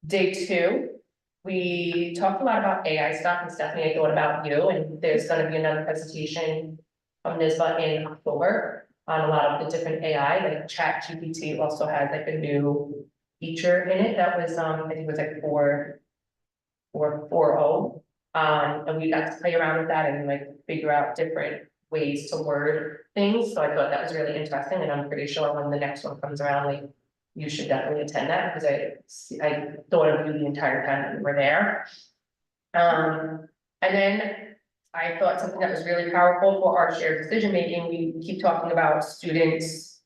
Day two, we talked a lot about AI stuff, and Stephanie, I thought about you, and there's gonna be another presentation from NISBA in October on a lot of the different AI, like ChatGPT also has like a new feature in it that was, I think it was like 4.0. And we got to play around with that and like figure out different ways to word things, so I thought that was really interesting, and I'm pretty sure when the next one comes around, like, you should definitely attend that, because I thought of you the entire time that we were there. And then I thought something that was really powerful for our shared decision making, we keep talking about students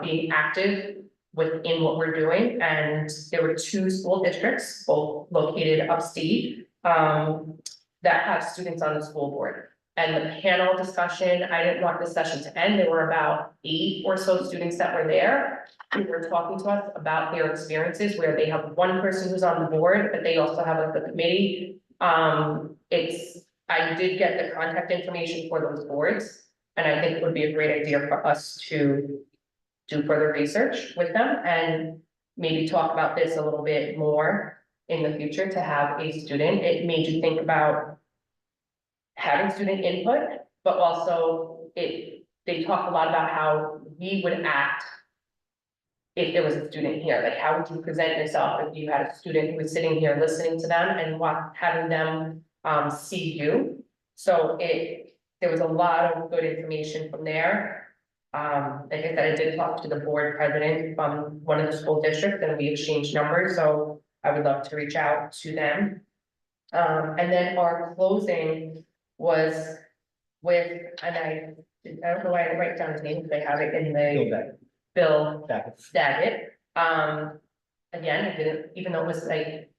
being active within what we're doing, and there were 2 school districts, both located upstate, that have students on the school board. And the panel discussion, I didn't want this session to end, there were about 8 or so students that were there, who were talking to us about their experiences, where they have one person who's on the board, but they also have like the committee. I did get the contact information for those boards, and I think it would be a great idea for us to do further research with them and maybe talk about this a little bit more in the future to have a student. It made you think about having student input, but also they talk a lot about how we would act if there was a student here, like how would you present yourself if you had a student who was sitting here listening to them and having them see you. So there was a lot of good information from there. Like I said, I did talk to the board president from one of the school districts, and we exchanged numbers, so I would love to reach out to them. And then our closing was with, and I don't know why I didn't write down his name, because I have it in the Bill Daggett. Again, I didn't, even though it was like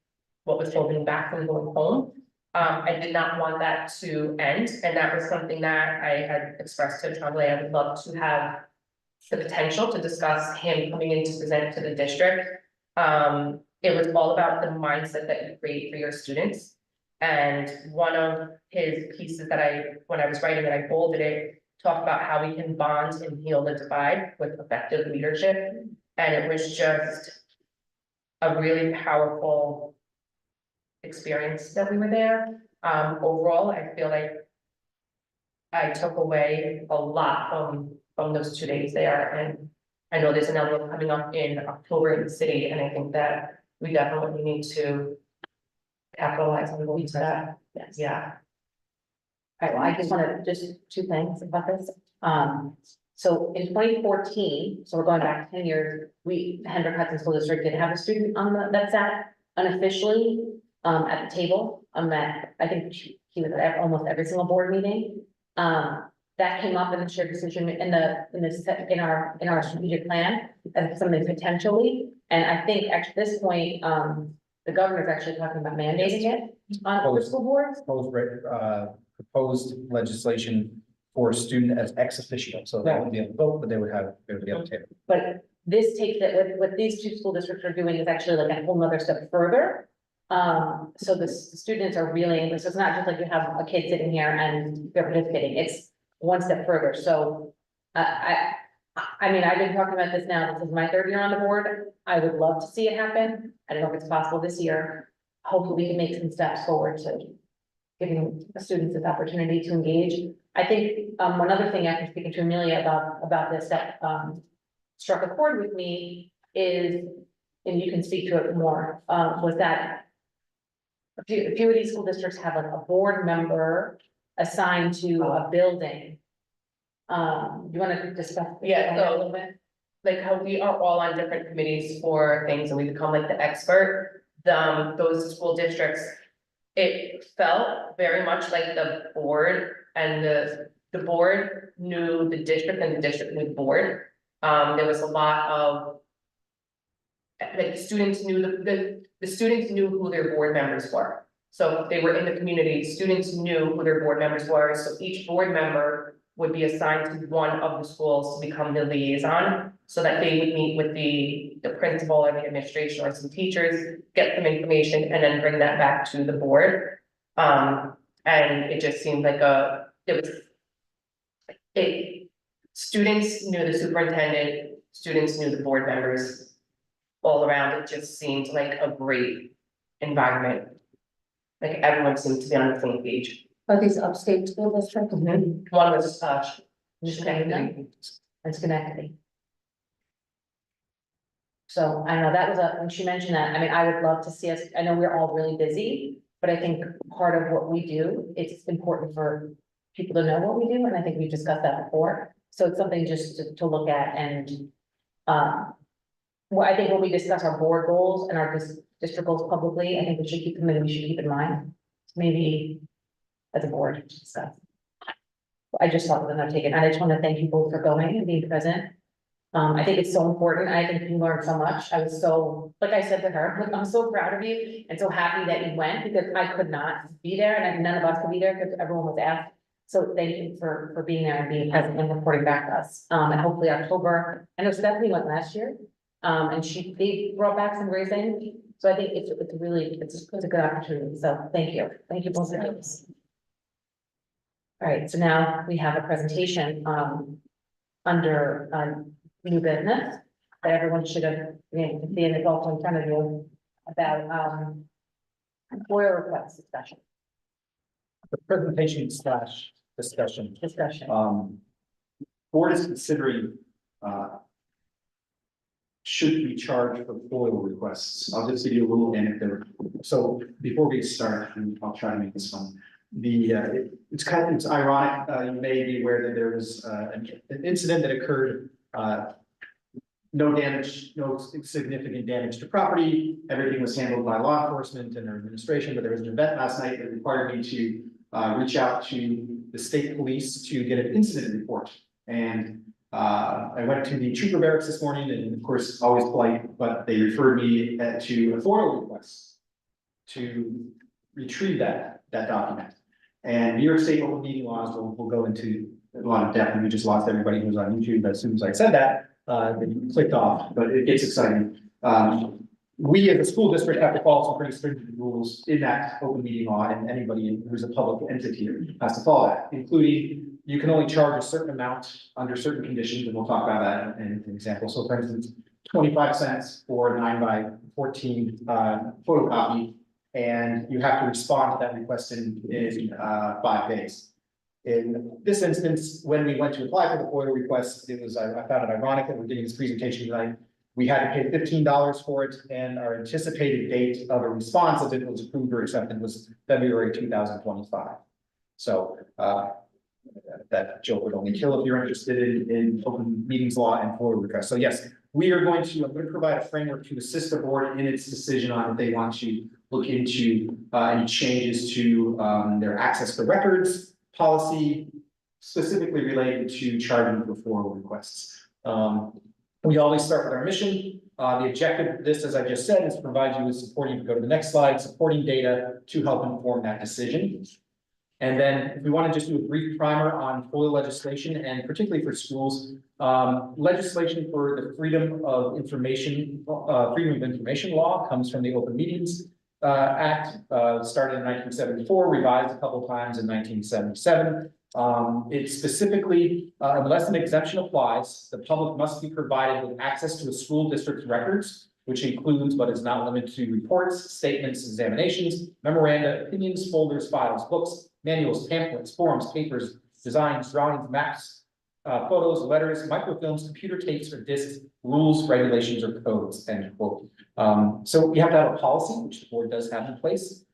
what was holding me back from going home, I did not want that to end, and that was something that I had expressed to Tremblay. I would love to have the potential to discuss him coming in to present to the district. It was all about the mindset that you create for your students. And one of his pieces that when I was writing it, I bolded it, talked about how we can bond and heal the divide with effective leadership. And it was just a really powerful experience that we were there. Overall, I feel like I took away a lot from those 2 days there, and I know there's another one coming up in October in the city, and I think that we definitely need to capitalize on going to that. Yes. Yeah. All right, well, I just wanted just two things about this. So in 2014, so we're going back 10 years, Hendrick Hudson School District did have a student that sat unofficially at the table. That I think he was at almost every single board meeting. That came up in the shared decision in our strategic plan as something potentially. And I think at this point, the governor's actually talking about mandating it on the school boards. Proposed legislation for student as ex officio, so they wouldn't be able to vote, but they would be able to table. But this takes it, what these two school districts are doing is actually like a whole nother step further. So the students are really, so it's not just like you have a kid sitting here and they're participating, it's one step further, so. I mean, I've been talking about this now, this is my third year on the board, I would love to see it happen, I don't know if it's possible this year. Hopefully we can make some steps forward to giving the students this opportunity to engage. I think, one other thing after speaking to Amelia about this that, struck a chord with me is, and you can speak to it more, was that a few of these school districts have like a board member assigned to a building. Do you want to discuss? Yeah, that a so- little bit? Like how we are all on different committees for things and we become like the expert, those school districts. It felt very much like the board and the board knew the district and the district knew the board. There was a lot of. Like students knew the students knew who their board members were. So if they were in the community, students knew who their board members were, so each board member would be assigned to one of the schools to become the liaison. So that they would meet with the principal or the administration or some teachers, get some information and then bring that back to the board. And it just seemed like students knew the superintendent, students knew the board members. All around, it just seemed like a great environment. Like everyone seemed to be on the same page. Are these upstate school districts? One was, Schenectady and Schenectady. So I know that was when she mentioned that, I mean, I would love to see us, I know we're all really busy, but I think part of what we do, it's important for people to know what we do, and I think we've discussed that before. So it's something just to look at and, well, I think when we discuss our board goals and our district goals publicly, I think we should keep them and we should keep in mind, maybe as a board to discuss. I just thought that I've taken, and I just want to thank you both for going and being present. I think it's so important. I think you learned so much. I was so, like I said to her, like, I'm so proud of you and so happy that you went because I could not be there and none of us could be there because everyone was asked. So thank you for being there and being present and reporting back to us. And hopefully October, I know Stephanie went last year. And they brought back some great things. So I think it's a good opportunity. So thank you both. All right, so now we have a presentation, under, new business that everyone should have, see in the also in front of you about, employer request discussion. The presentation / discussion. Board is considering, should we charge for FOIL requests? I'll just give you a little anecdote. So before we start, and I'll try to make this fun. It's ironic, you may be aware that there was, an incident that occurred, no damage, no significant damage to property. Everything was handled by law enforcement and their administration, but there was an event last night that required me to reach out to the state police to get an incident report. And I went to the trooper barracks this morning, and of course, always polite, but they referred me to a FOIL request to retrieve that document. And New York State open meeting laws will go into a lot of depth, and we just lost everybody who's on YouTube as soon as I said that, they clicked off, but it gets exciting. We as a school district have to follow some pretty stringent rules in that open meeting law, and anybody who's a public entity has to follow that, including you can only charge a certain amount under certain conditions, and we'll talk about that in an example. So for instance, 25 cents for a 9x14 photocopy, and you have to respond to that request in 5 days. In this instance, when we went to apply for the FOIL request, I found it ironic that we're getting this presentation tonight. We had to pay $15 for it, and our anticipated date of a response, if it was approved or accepted, was February 2025. So that joke would only kill if you're interested in open meetings law and FOIL requests. So yes, I'm going to provide a framework to assist the board in its decision on if they want to look into any changes to their access to records policy, specifically related to charging for FOIL requests. We always start with our mission. The objective of this, as I just said, is to provide you with supporting, go to the next slide, supporting data to help inform that decision. And then if we want to just do a brief primer on FOIL legislation, and particularly for schools, legislation for the Freedom of Information Law comes from the Open Meetings Act, started in 1974, revised a couple times in 1977. It specifically, unless an exemption applies, the public must be provided with access to a school district's records, which includes but is not limited to reports, statements, examinations, memoranda, opinions, folders, files, books, manuals, pamphlets, forms, papers, designs, drawings, maps, photos, letters, microfilms, computer tapes or discs, rules, regulations, or codes, end quote. So we have to have a policy, which the board does have in place.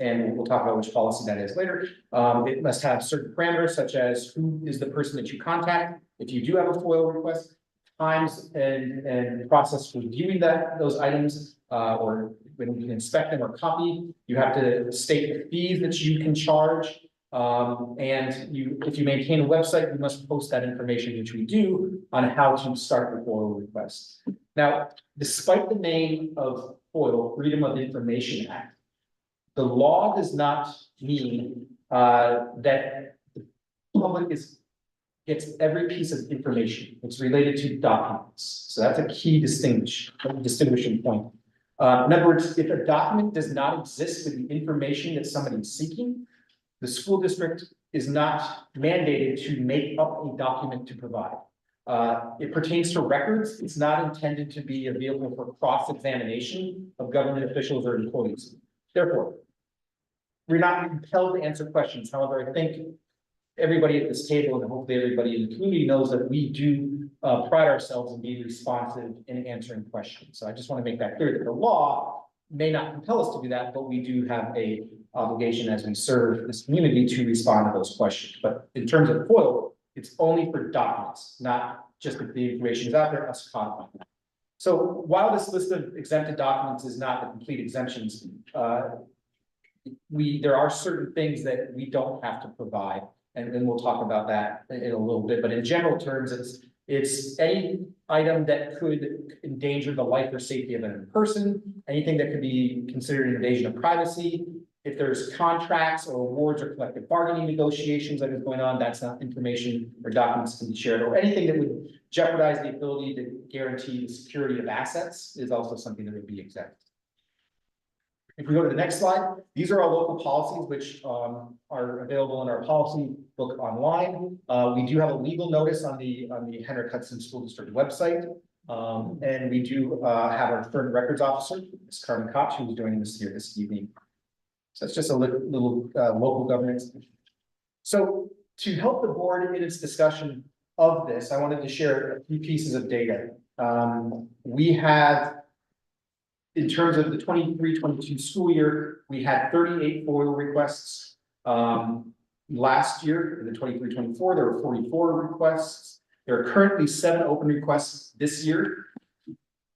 And we'll talk about which policy that is later. It must have certain parameters, such as who is the person that you contact. If you do have a FOIL request, times and process for viewing those items, or when you can inspect them or copy, you have to state the fees that you can charge. And if you maintain a website, you must post that information, which we do, on how to start the FOIL request. Now, despite the name of FOIL, Freedom of Information Act, the law does not mean that the public gets every piece of information. It's related to documents. So that's a key distinguishing point. In other words, if a document does not exist with the information that somebody is seeking, the school district is not mandated to make up a document to provide. It pertains to records. It's not intended to be a vehicle for cross-examination of government officials or employees. Therefore, we're not compelled to answer questions. However, I think everybody at this table and hopefully everybody in the community knows that we do pride ourselves in being responsive in answering questions. So I just want to make that clear that the law may not compel us to do that, but we do have a obligation as we serve this community to respond to those questions. But in terms of FOIL, it's only for documents, not just if the information is out there, us codifying that. So while this list of exempted documents is not the complete exemptions, there are certain things that we don't have to provide, and then we'll talk about that in a little bit. But in general terms, it's any item that could endanger the life or safety of another person, anything that could be considered an invasion of privacy. If there's contracts or awards or collective bargaining negotiations that is going on, that's not information or documents can be shared, or anything that would jeopardize the ability to guarantee the security of assets is also something that would be exempt. If we go to the next slide, these are our local policies, which are available in our policy book online. We do have a legal notice on the Henrik Hudson School District website. And we do have our current records officer, Ms. Carmen Koch, who's joining us here this evening. So it's just a little local governance. So to help the board in its discussion of this, I wanted to share a few pieces of data. We have, in terms of the 23-22 school year, we had 38 FOIL requests. Last year, in the 23-24, there were 44 requests. There are currently 7 open requests this year.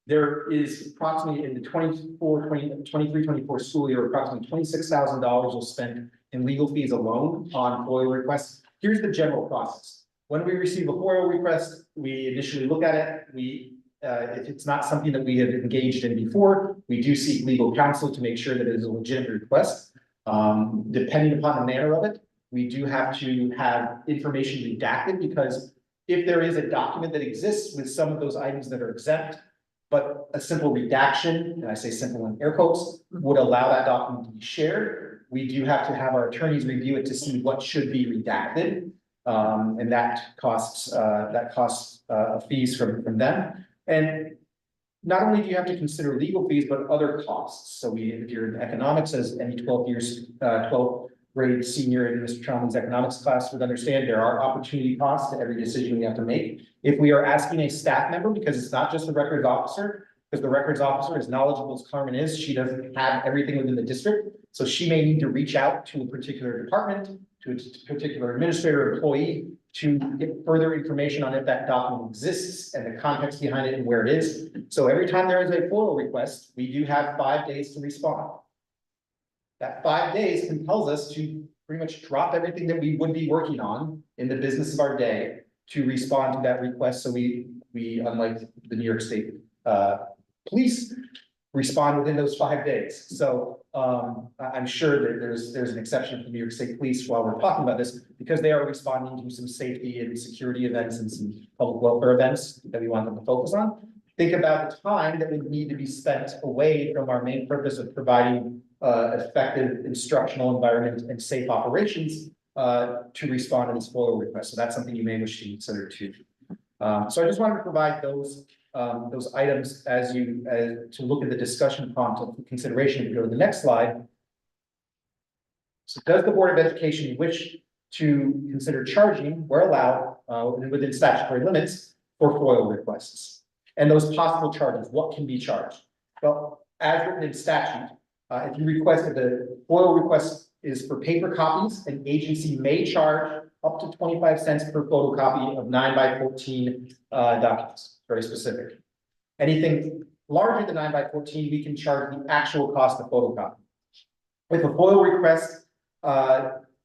There is approximately in the 23-24 school year, approximately $26,000 was spent in legal fees alone on FOIL requests. Here's the general process. When we receive a FOIL request, we initially look at it, we if it's not something that we have engaged in before, we do seek legal counsel to make sure that it is a legitimate request. Depending upon the manner of it, we do have to have information redacted, because if there is a document that exists with some of those items that are exempt, but a simple redaction, and I say simple in air quotes, would allow that document to be shared, we do have to have our attorneys review it to see what should be redacted. And that costs fees from them. And not only do you have to consider legal fees, but other costs. So if you're in economics, as any 12th grade senior in Mr. Chalman's economics class would understand, there are opportunity costs to every decision we have to make. If we are asking a staff member, because it's not just the records officer, because the records officer, as knowledgeable as Carmen is, she doesn't have everything within the district. So she may need to reach out to a particular department, to a particular administrator or employee, to get further information on if that document exists and the context behind it and where it is. So every time there is a FOIL request, we do have 5 days to respond. That 5 days compels us to pretty much drop everything that we would be working on in the business of our day to respond to that request. So we unlike the New York State police, respond within those 5 days. So I'm sure that there's an exception for New York State Police while we're talking about this, because they are responding to some safety and security events and some public welfare events that we want them to focus on. Think about the time that would need to be spent away from our main purpose of providing effective instructional environment and safe operations to respond to this FOIL request. So that's something you may wish to consider too. So I just wanted to provide those items as to look at the discussion prompt of consideration. If you go to the next slide. So does the Board of Education wish to consider charging, where allowed, within statutory limits, for FOIL requests? And those possible charges, what can be charged? Well, as written in statute, if you request that the FOIL request is for paper copies, an agency may charge up to 25 cents per photocopy of 9x14 documents, very specific. Anything larger than 9x14, we can charge the actual cost of photocopy. If a FOIL request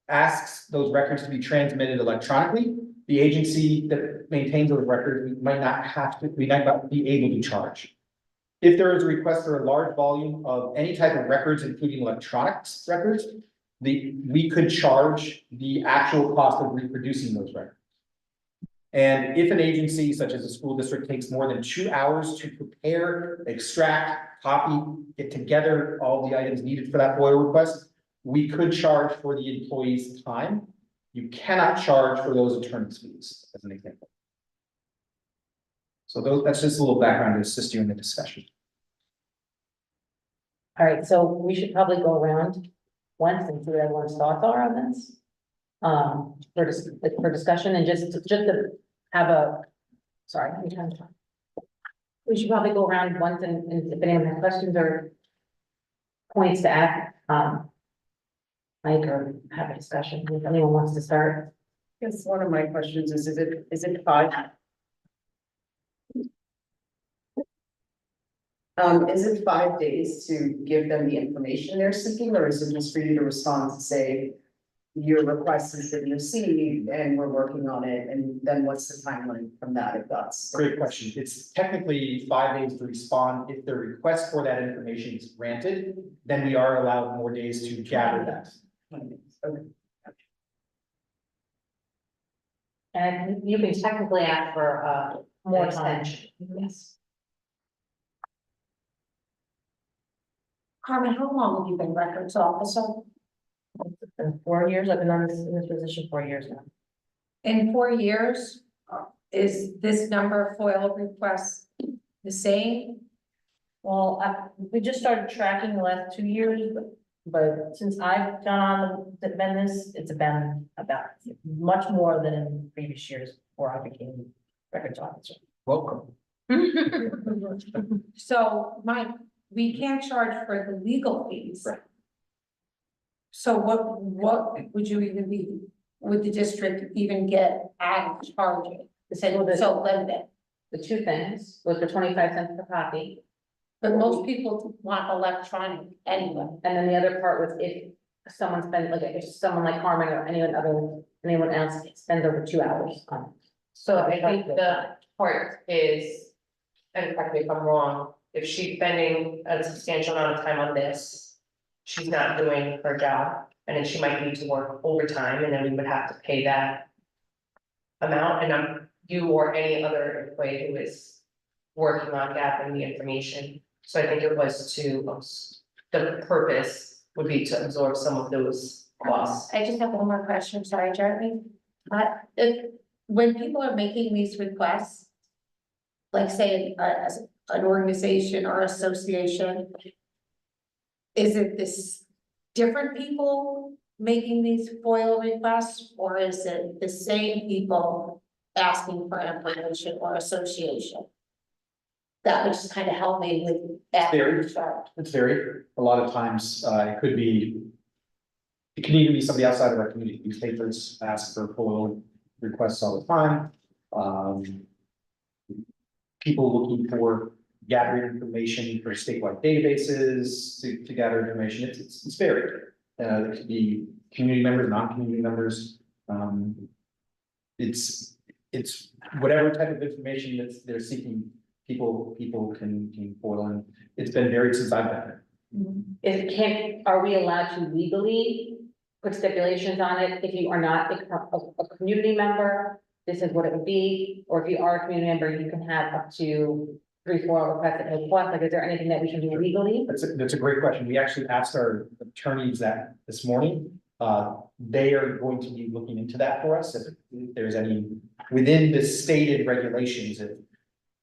asks those records to be transmitted electronically, the agency that maintains those records might not be able to charge. If there is a request for a large volume of any type of records, including electronics records, we could charge the actual cost of reproducing those records. And if an agency such as a school district takes more than 2 hours to prepare, extract, copy, get together all the items needed for that FOIL request, we could charge for the employee's time. You cannot charge for those attorney's fees, as an example. So that's just a little background to assist you in the discussion. All right, so we should probably go around once and see what everyone's thoughts are on this. For discussion and just to have a, sorry, I'm trying to talk. We should probably go around once and if anyone has questions or points to add, Mike, or have a discussion, if anyone wants to start. Yes, one of my questions is it 5? Is it 5 days to give them the information they're seeking, or is it just for you to respond to say your request has been received and we're working on it, and then what's the timeline from that if that's? Great question. It's technically 5 days to respond. If the request for that information is granted, then we are allowed more days to gather that. Okay. And you can technically ask for more time. Yes. Carmen, how long have you been records officer? It's been 4 years. I've been on in this position 4 years now. In 4 years, is this number of FOIL requests the same? Well, we just started tracking the last 2 years, but since I've gone on the business, it's been about much more than in previous years before I became records officer. Welcome. So, Mike, we can't charge for the legal fees. So what would you even be, would the district even get out of charging? So limited. The two things was for 25 cents per copy. But most people want electronic anyway. And then the other part was if someone spent, like, if someone like Carmen or anyone else spends over 2 hours on it. So I think the part is, and correct me if I'm wrong, if she's spending a substantial amount of time on this, she's not doing her job, and then she might need to work overtime, and then we would have to pay that amount, and you or any other employee who is working on gathering the information. So I think it was the purpose would be to absorb some of those costs. I just have one more question, sorry, Jeremy. When people are making these requests, like say, as an organization or association, is it this different people making these FOIL requests, or is it the same people asking for information or association? That would just kind of help me with that. It's varied. A lot of times, it could even be somebody outside of our community. Newspapers ask for FOIL requests all the time. People looking for gathering information for statewide databases to gather information. It's varied. There could be community members, non-community members. It's whatever type of information that they're seeking, people can FOIL, and it's been varied since I've been here. Are we allowed to legally put stipulations on it if you are not a community member? This is what it would be, or if you are a community member, you can have up to 3 FOIL requests at no cost. Like, is there anything that we can do legally? That's a great question. We actually asked our attorneys that this morning. They are going to be looking into that for us. If there's any, within the stated regulations, if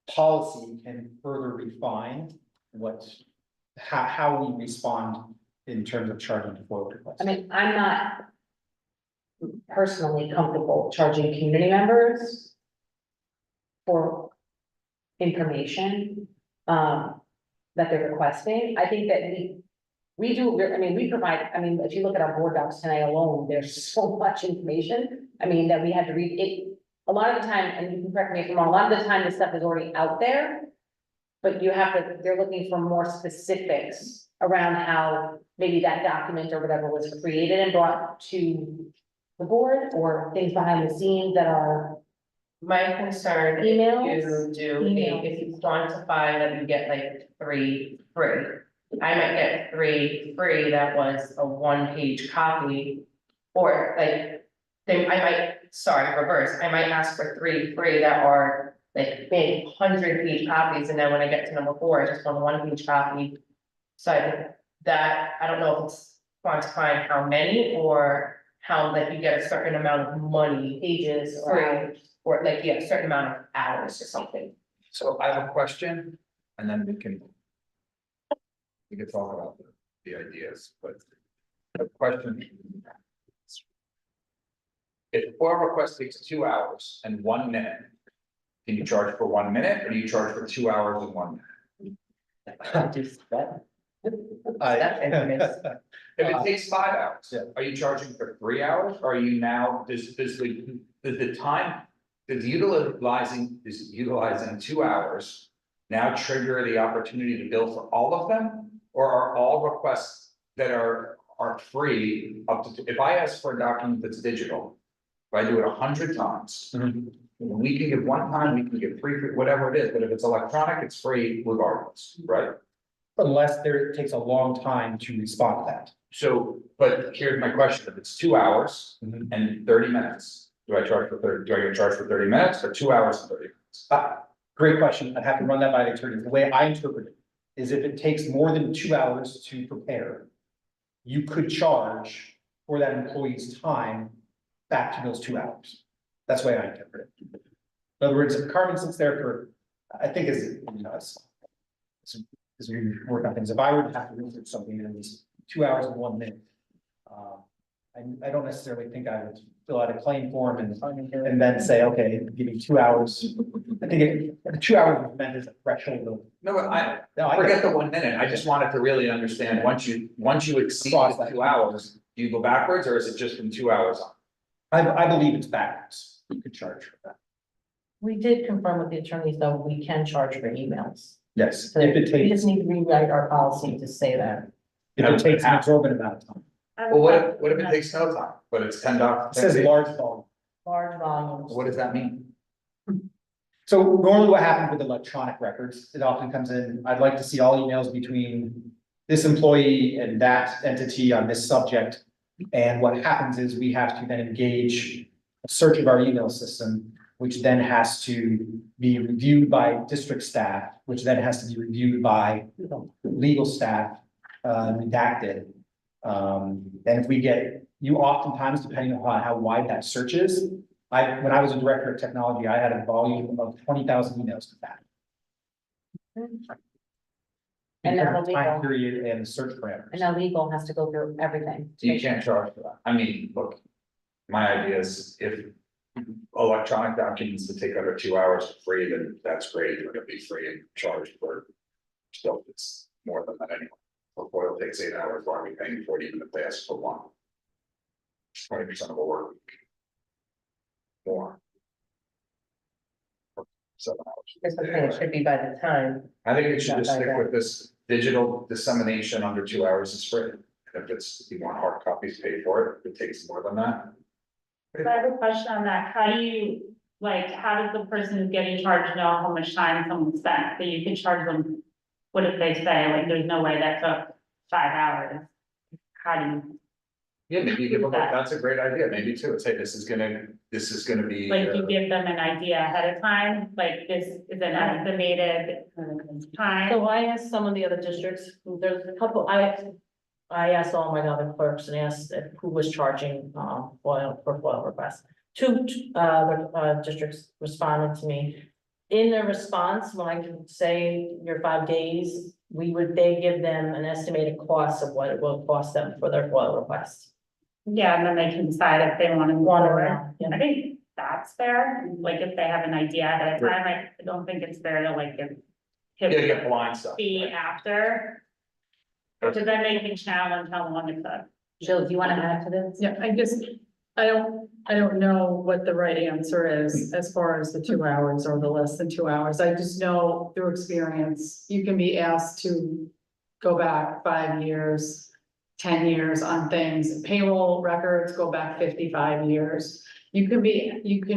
policy can further refine how we respond in terms of charging to FOIL requests. I mean, I'm not personally comfortable charging community members for information that they're requesting. I think that we do, I mean, we provide, I mean, if you look at our board docs tonight alone, there's so much information. I mean, that we had to read it. A lot of the time, and you can correct me if I'm wrong, a lot of the time this stuff is already out there. But they're looking for more specifics around how maybe that document or whatever was created and brought to the board, or things behind the scenes that are. My concern, if Emails? if you quantify that you get like 3 free. I might get 3 free that was a 1-page copy, or like, reverse, I might ask for 3 free that are like big 100-page copies, and then when I get to number 4, I just want a 1-page copy. So I don't know if it's quantifying how many, or how like you get a certain amount of money, pages, or like you have a certain amount of hours or something. So I have a question, and then we can talk about the ideas, but the question. If a FOIL request takes 2 hours and 1 minute, can you charge for 1 minute, or do you charge for 2 hours and 1 minute? If it takes 5 hours, are you charging for 3 hours, or are you now, does utilizing 2 hours now trigger the opportunity to bill for all of them? Or are all requests that are free up to, if I ask for a document that's digital, if I do it 100 times, we can give 1 time, we can give 3, whatever it is, but if it's electronic, it's free regardless, right? Unless it takes a long time to respond to that. So, but here's my question, if it's 2 hours and 30 minutes, do I get charged for 30 minutes or 2 hours and 30 minutes? Great question. I'd have to run that by the attorney. The way I interpret it is if it takes more than 2 hours to prepare, you could charge for that employee's time back to those 2 hours. That's the way I interpret it. In other words, if Carmen sits there for, I think as we work on things, if I were to have to research something in these 2 hours and 1 minute, I don't necessarily think I would fill out a claim form and then say, okay, give me 2 hours. I think 2 hours is meant as a threshold of. No, but I forget the 1 minute, I just wanted to really understand, once you exceed the 2 hours, do you go backwards, or is it just from 2 hours on? I believe it's backwards. You could charge for that. We did confirm with the attorneys, though, we can charge for emails. Yes, So if it we takes, just need to rewrite our policy to say that. if it takes an exorbitant amount of time. Well, what if it takes no time, but it's $10? It says large volume. Large volumes. What does that mean? So normally what happens with electronic records, it often comes in, I'd like to see all emails between this employee and that entity on this subject. And what happens is we have to then engage a search of our email system, which then has to be reviewed by district staff, which then has to be reviewed by legal staff, redacted. And if we get, you oftentimes, depending upon how wide that search is, when I was a director of technology, I had a volume of 20,000 emails to that. And Because now of legal. time period and search And parameters. now legal has to go through everything. So you can't charge for that. I mean, look, my idea is if electronic documents that take under 2 hours for free, then that's great. You're gonna be free and charged for stuff that's more than that anyway. If oil takes 8 hours, why are we paying 40 even if they ask for one? 20% of a work week. More. 7 hours. That's what I'm saying, it should be by the time. I think it should just Not stick like with this digital dissemination under 2 hours is free. And if it's, you want hard copies, pay for it. If it takes more than that. So I have a question on that. How do you, like, how does the person who's getting charged know how much time someone spent? So you can charge them, what if they say, like, there's no way that took 5 hours? How do you, Yeah, maybe you give them, that's a great idea, maybe too, it's, hey, this is gonna be. like, you give them an idea ahead of time, like, this is an estimated time? So I asked some of the other districts, there's a couple, I asked all my other clerks and asked who was charging, FOIL requests. Two, districts responded to me. In their response, when I can say your 5 days, they give them an estimated cost of what it will cost them for their FOIL request. Yeah, and then they can decide if they want to move Want to forward. know, yeah. I think that's fair, like, if they have an idea ahead of time, I don't think it's fair to like give. Yeah, you get blind stuff. Be after. Because then they can challenge how long it took. Jill, do you want to add to this? Yeah, I don't know what the right answer is as far as the 2 hours or the less than 2 hours. I just know through experience, you can be asked to go back 5 years, 10 years on things. Payroll records go back 55 years. You can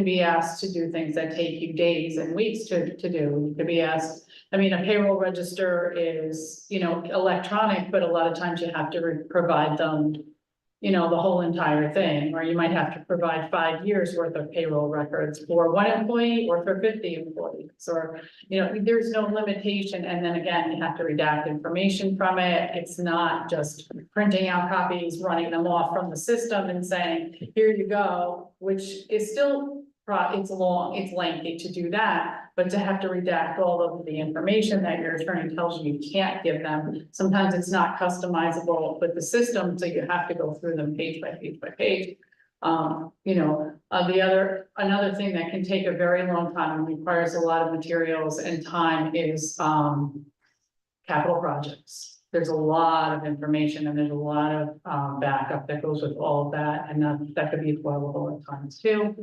be asked to do things that take you days and weeks to do. You could be asked, I mean, a payroll register is, electronic, but a lot of times you have to provide them, the whole entire thing, or you might have to provide 5 years worth of payroll records for one employee or for 50 employees, or, there's no limitation. And then again, you have to redact information from it. It's not just printing out copies, running them off from the system and saying, here you go, which is still, it's long, it's lengthy to do that. But to have to redact all of the information that your attorney tells you can't give them, sometimes it's not customizable with the system, so you have to go through them page by page by page. Another thing that can take a very long time and requires a lot of materials and time is, capital projects. There's a lot of information and there's a lot of, backup that goes with all of that, and that could be available at times too.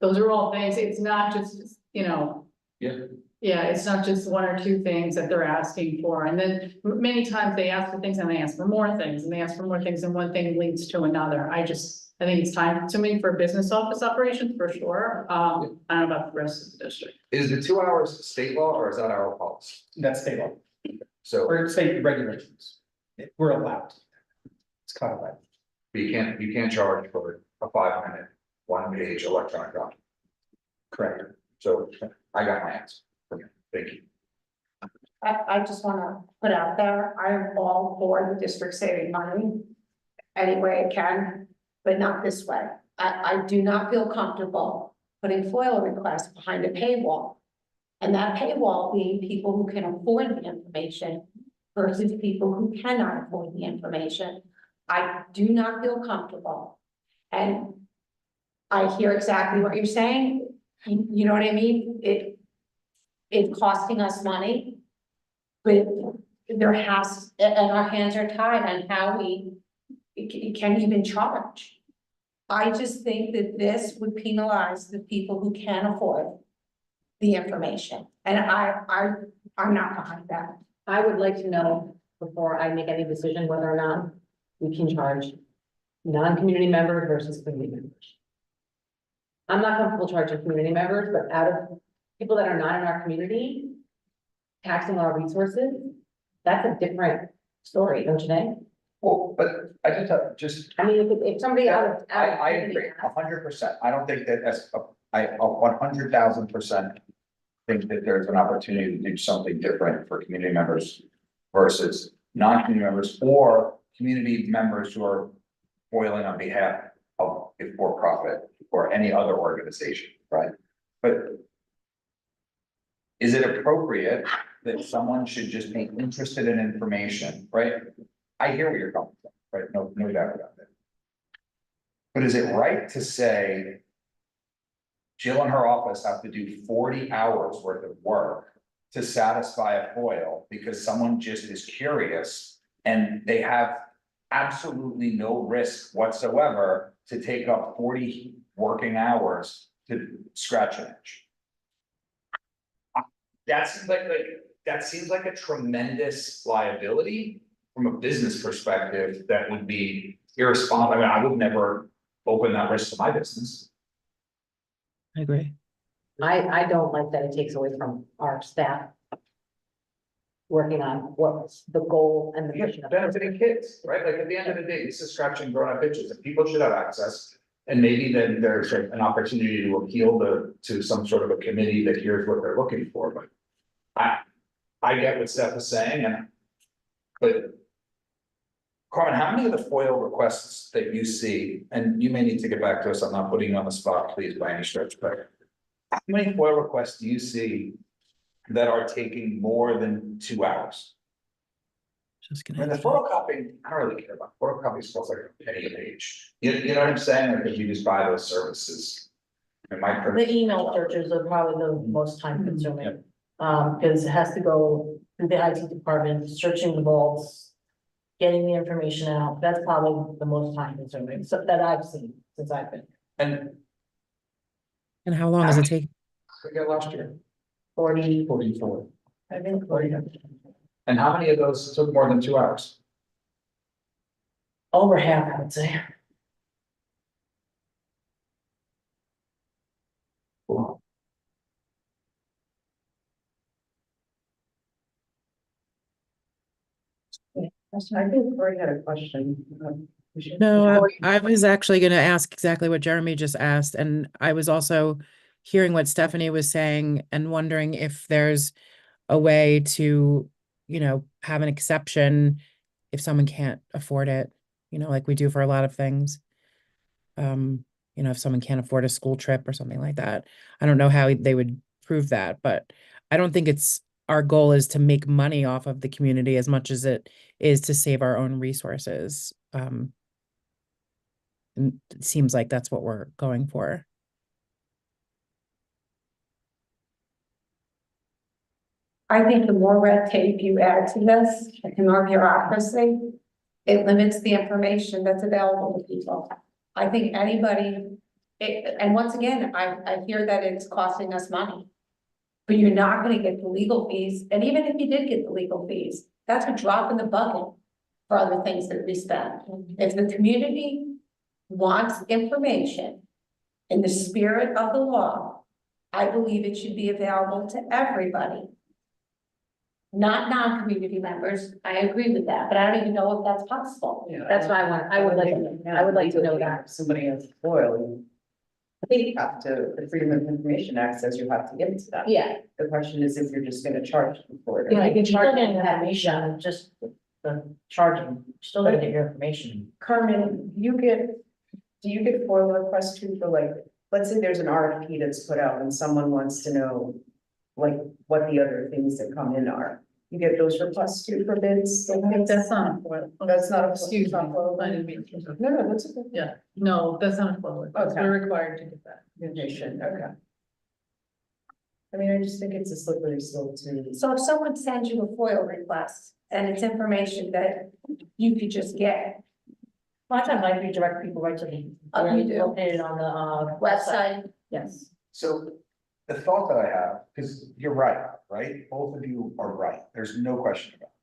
Those are all things, it's not just, Yeah. yeah, it's not just one or two things that they're asking for, and then many times they ask for things and they ask for more things, and they ask for more things, and one thing leads to another. I think it's time consuming for business office operations for sure. I don't know about the rest of the district. Is the 2 hours state law or is that our policy? That's state law, So or state regulations. We're allowed. It's codified. you can't charge for a 5-minute, 1-page electronic document. Correct. So I got my answer. Thank you. I just wanna put out there, I'm all for the district saving money any way it can, but not this way. I do not feel comfortable putting FOIL requests behind a paywall. And that paywall being people who can afford the information versus people who cannot afford the information. I do not feel comfortable. And I hear exactly what you're saying. You know what I mean? It's costing us money. But and our hands are tied on how we can even charge. I just think that this would penalize the people who can afford the information, and I'm not behind that. I would like to know before I make any decision whether or not we can charge non-community members versus community members. I'm not comfortable charging community members, but out of people that are not in our community, taxing our resources, that's a different story, don't you think? Well, but I just, I mean, if somebody out of. I agree, 100%. I don't think that I 100,000% think that there's an opportunity to do something different for community members versus non-community members or community members who are toiling on behalf of a for-profit or any other organization, right? But is it appropriate that someone should just be interested in information, right? I hear where you're coming from, right? No doubt about that. But is it right to say Jill and her office have to do 40 hours worth of work to satisfy a FOIL because someone just is curious and they have absolutely no risk whatsoever to take up 40 working hours to scratch an itch? That seems like a tremendous liability from a business perspective that would be irresponsible. I mean, I would never open that risk to my business. I agree. I don't like that it takes away from our staff working on what's the goal and the mission of. Benefiting kids, right? Like at the end of the day, this is scratching grown-up itches and people should have access. And maybe then there's an opportunity to appeal to some sort of a committee that hears what they're looking for, but I get what Steph is saying but Carmen, how many of the FOIL requests that you see, and you may need to get back to us, I'm not putting you on the spot, please, by any stretch, but how many FOIL requests do you see that are taking more than 2 hours? Just I gonna. mean, the photocopying, I don't really care about photocopying, costs like a penny a page. You know what I'm saying? Like if you just buy those services. And my. The email searches are probably the most time consuming. Because it has to go through the IT department, searching the vaults, getting the information out. That's probably the most time consuming, so that I've seen since I've been. And And how long does it take? we got last year, 44. I think 40. and how many of those took more than 2 hours? Over half, I would say. Cool. I think Cory had a question. No, I was actually going to ask exactly what Jeremy just asked. And I was also hearing what Stephanie was saying and wondering if there's a way to, have an exception if someone can't afford it, like we do for a lot of things. If someone can't afford a school trip or something like that. I don't know how they would prove that, but I don't think our goal is to make money off of the community as much as it is to save our own resources. And it seems like that's what we're going for. I think the more red tape you add to this, the more bureaucracy, it limits the information that's available to people. I think anybody, and once again, I hear that it's costing us money. But you're not gonna get the legal fees, and even if you did get the legal fees, that's a drop in the bucket for other things that we spend. If the community wants information in the spirit of the law, I believe it should be available to everybody. Not non-community members, I agree with that, but I don't even know if that's possible. That's why I would like to know that. If somebody has FOIL, I think you have to, the Freedom of Information Act says you have to give it to them. Yeah. The question is if you're just gonna charge them for it. Yeah, you can charge getting information, just the charging, still gonna get your information. Carmen, do you get FOIL requests too for like, let's say there's an RFP that's put out and someone wants to know like what the other things that come in are. You get those requests too for bids? That's not a FOIL. That's not a. Excuse me, I didn't mean to. No, that's okay. Yeah, no, that's not a FOIL. Okay. We're required to get that. Information, okay. I mean, I just think it's a slippery slope to. So if someone sends you a FOIL request and it's information that you could just get, A lot of times I redirect people right to the. Oh, you do? Located on the website, Yes. So the thought that I have, because you're right? Both of you are right. There's no question about it.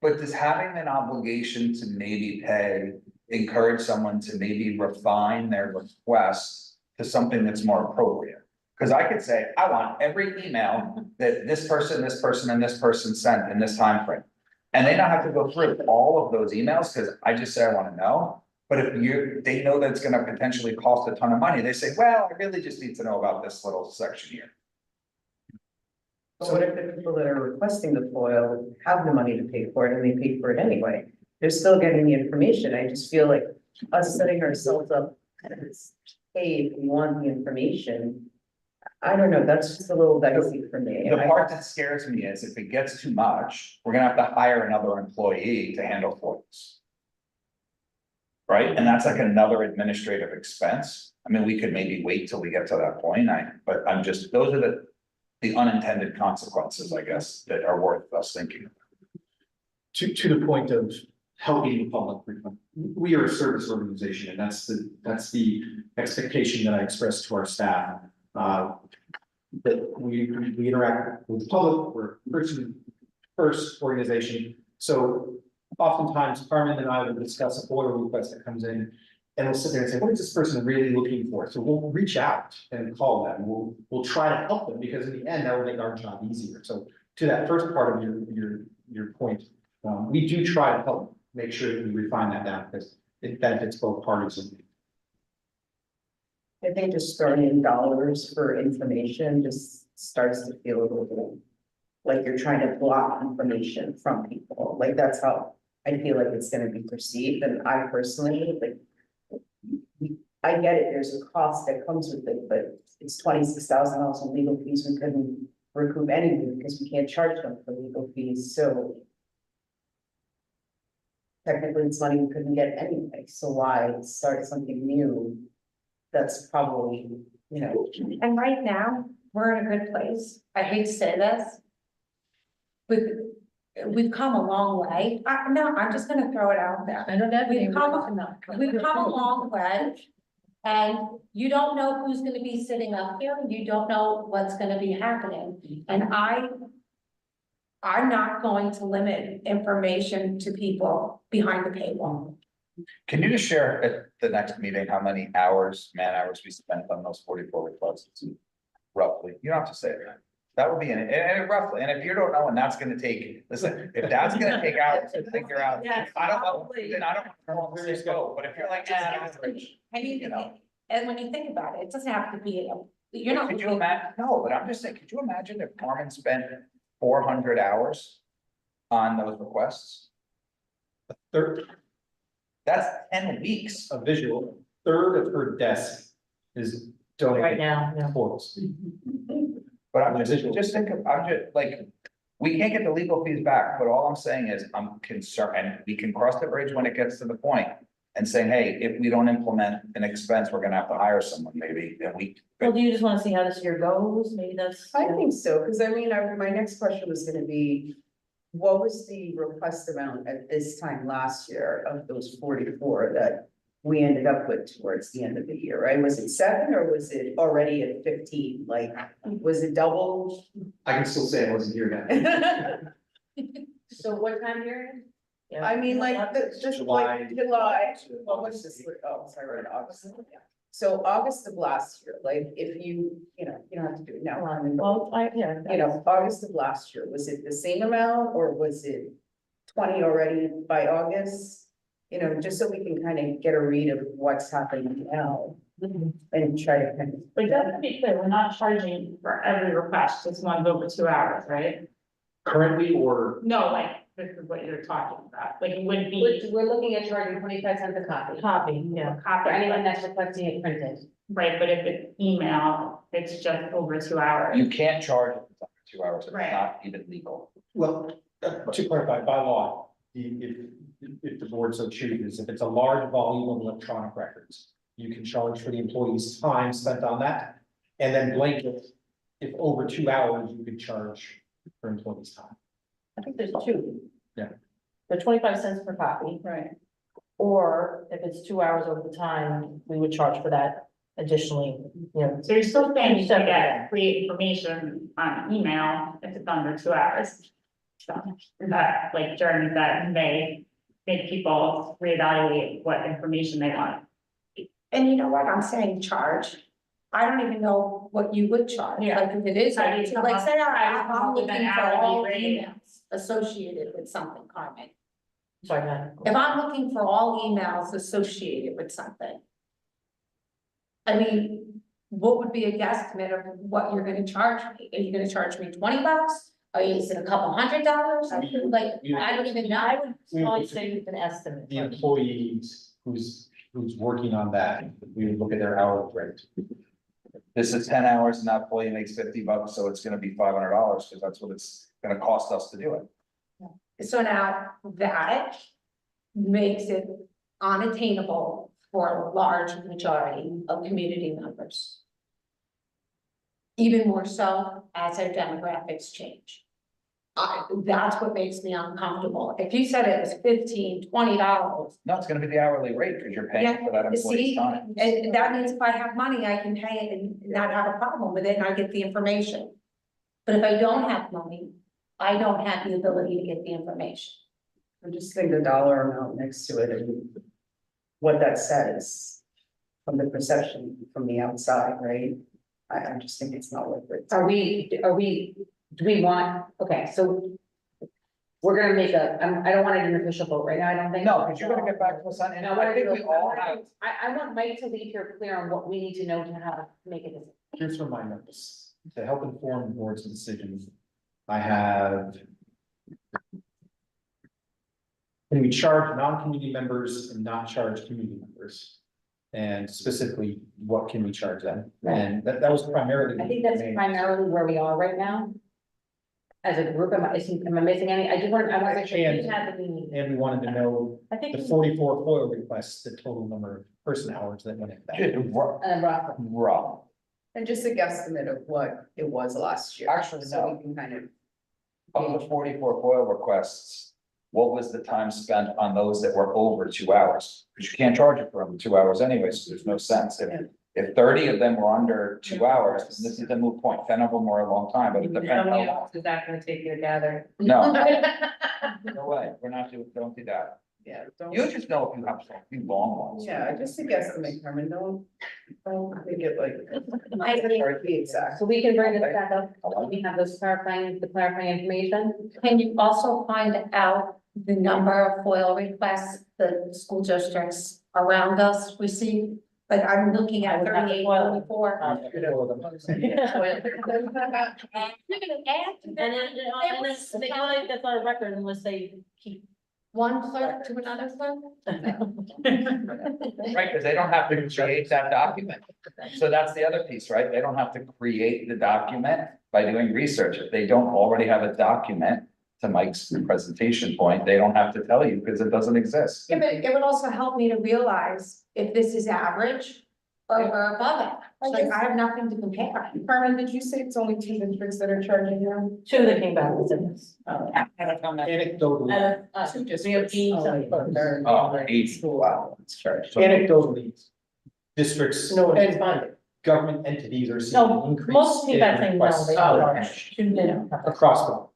But does having an obligation to maybe pay encourage someone to maybe refine their request to something that's more appropriate. Because I could say, I want every email that this person, and this person sent in this time frame. And they don't have to go through all of those emails, because I just say I want to know. But if they know that it's gonna potentially cost a ton of money, they say, well, I really just need to know about this little section here. But what if the people that are requesting the FOIL have the money to pay for it and they pay for it anyway? They're still getting the information. I just feel like us setting ourselves up as, hey, if you want the information. I don't know, that's just a little dicey for me. The part that scares me is if it gets too much, we're gonna have to hire another employee to handle FOILs. Right? And that's like another administrative expense. I mean, we could maybe wait till we get to that point. But I'm just, those are the unintended consequences, I guess, that are worth us thinking. To the point of helping the public, we are a service organization, and that's the expectation that I express to our staff. That we interact with the public, we're a person first organization. So oftentimes Carmen and I will discuss a FOIL request that comes in, and we'll sit there and say, what is this person really looking for? So we'll reach out and call them. We'll try to help them, because in the end, that will make our job easier. So to that first part of your point, we do try to help make sure that we refine that down, because it benefits both parties. I think just throwing in dollars for information just starts to feel a little like you're trying to block information from people. Like that's how I feel like it's gonna be perceived. And I personally, like, I get it, there's a cost that comes with it, but it's $26,000 in legal fees. We couldn't recoup anything because we can't charge them for legal fees, so technically it's money we couldn't get anyway, so why start something new? That's probably, you know. And right now, we're in a good place. I hate to say this. We've come a long way. No, I'm just gonna throw it out there. I don't have any. We've come a long way. And you don't know who's gonna be sitting up here. You don't know what's gonna be happening. And I'm not going to limit information to people behind the paywall. Can you just share at the next meeting how many hours, man hours we spent on those 44 requests? Roughly, you don't have to say that. That would be and roughly, and if you don't know, and that's gonna take, listen, if that's gonna take hours to figure out, I don't know, then I don't know where to go, but if you're like, average. I mean, You know. and when you think about it, it doesn't have to be, you're not. Could you imagine, no, but I'm just saying, could you imagine if Carmen spent 400 hours on those requests? That's 10 weeks. A visual, third of her desk is donated. Right now, yeah. FOILs. But I'm just thinking, I'm just like, we can't get the legal fees back, but all I'm saying is I'm concerned, and we can cross the bridge when it gets to the point. And saying, hey, if we don't implement an expense, we're gonna have to hire someone maybe, and we. Well, do you just wanna see how this year goes? Maybe that's. I think so, because I mean, my next question was gonna be, what was the request amount at this time last year of those 44 that we ended up with towards the end of the year, right? Was it 7 or was it already at 15? Like, was it double? I can still say I wasn't here yet. So what time period? I mean, like, just like July, what was this, oh, sorry, right, August. So August of last year, like, if you know, you don't have to do it now, I mean, Well, you know, August of last year, was it the same amount or was it 20 already by August? You know, just so we can kind of get a read of what's happening now and try to kind of. But just to be clear, we're not charging for every request, this one's over 2 hours, right? Currently, or No, like, this is what you're talking about, like, it would be We're looking at charging 25 cents a copy. copy, yeah. a copy, For anyone that's requesting it printed. right, but if it's email, it's just over 2 hours. You can't charge if it's under 2 hours, it's Right. not even legal. well, to clarify, by law, if the board so chooses, if it's a large volume of electronic records, you can charge for the employee's time spent on that. And then blanket, if over 2 hours, you could charge for employee's time. I think there's two. Yeah. They're 25 cents per copy, Right. or if it's 2 hours over the time, we would charge for that additionally, you know. So you're still saying you can get free information on email if it's under 2 hours. So, that, like Jeremy said, may make people reevaluate what information they want. And you know what, I'm saying charge. I don't even know what you would charge, Yeah. like if it is, How do you come like up- say how do you I'm come up with an looking for hourly all rate? emails associated with something, Carmen. Sorry, Matt. If I'm looking for all emails associated with something. I mean, what would be a guesstimate of what you're gonna charge me? Are you gonna charge me $20? Or is it a couple $100? Like, I don't even know. I would probably say an estimate. The employees who's working on that, we would look at their hourly rate. This is 10 hours and that employee makes $50, so it's gonna be $500, because that's what it's gonna cost us to do it. So now that makes it unattainable for a large majority of community members. Even more so as our demographics change. That's what makes me uncomfortable. If you said it was $15, $20. No, it's gonna be the hourly rate, because you're paying for that employee's See, time. and that means if I have money, I can pay it and not have a problem with it, and I get the information. But if I don't have money, I don't have the ability to get the information. I just think the dollar amount next to it and what that says from the perception from the outside, right? I just think it's not worth it. Do we want, okay, so. We're gonna make I don't want an official vote right now, I don't think. No, because you're gonna get back to us on, and No, what I think we all have. I want Mike to leave here clear on what we need to know to have, make a decision. Here's from my notes, to help inform the board's decisions, I have. Can we charge non-community members and not charge community members? And specifically, what can we charge them? Right. And that was primarily. I think that's the main- primarily where we are right now. As a group, am I missing any? I want to make sure we have the meeting. And we wanted to know I think. the 44 FOIL requests, the total number of person hours that went into that. Just Roughly. rough. And just a guesstimate of what it was last year. Actually, So no. we can kind of. Of the 44 FOIL requests, what was the time spent on those that were over 2 hours? Because you can't charge it for them 2 hours anyway, so there's no sense. If 30 of them were under 2 hours, then this is a moot point. 10 of them were a long time, but it depends How how many long. hours is that gonna take you to gather? No, no way. We're not doing, don't do that. Yeah, don't. You just know if you have a few long ones. Yeah, just a guesstimate, Carmen, don't make it like. I agree. Be exact. So we can bring this back up, when we have those clarifying information. Can you also find out the number of FOIL requests the school districts around us receive? Like I'm looking I at would have to 38, FOIL. 44. And then, they go like that's on record unless they keep. One clerk to another clerk? Right, because they don't have to create that document. So that's the other piece, right? They don't have to create the document by doing research. If they don't already have a document, to Mike's presentation point, they don't have to tell you because it doesn't exist. Yeah, but it would also help me to realize if this is average or above it. Like I have nothing to compare. Carmen, did you say it's only 2 districts that are charging now? Two that came back, was in this. Anecdotally, Out of us, 2 we have districts. 80 Oh, something. but they're- Oh, 80, wow. It's charged. anecdotally, districts No, it's and fine. government entities are seeing No, an increase. most in people are saying no, requests they for are. cash Two didn't. across the board.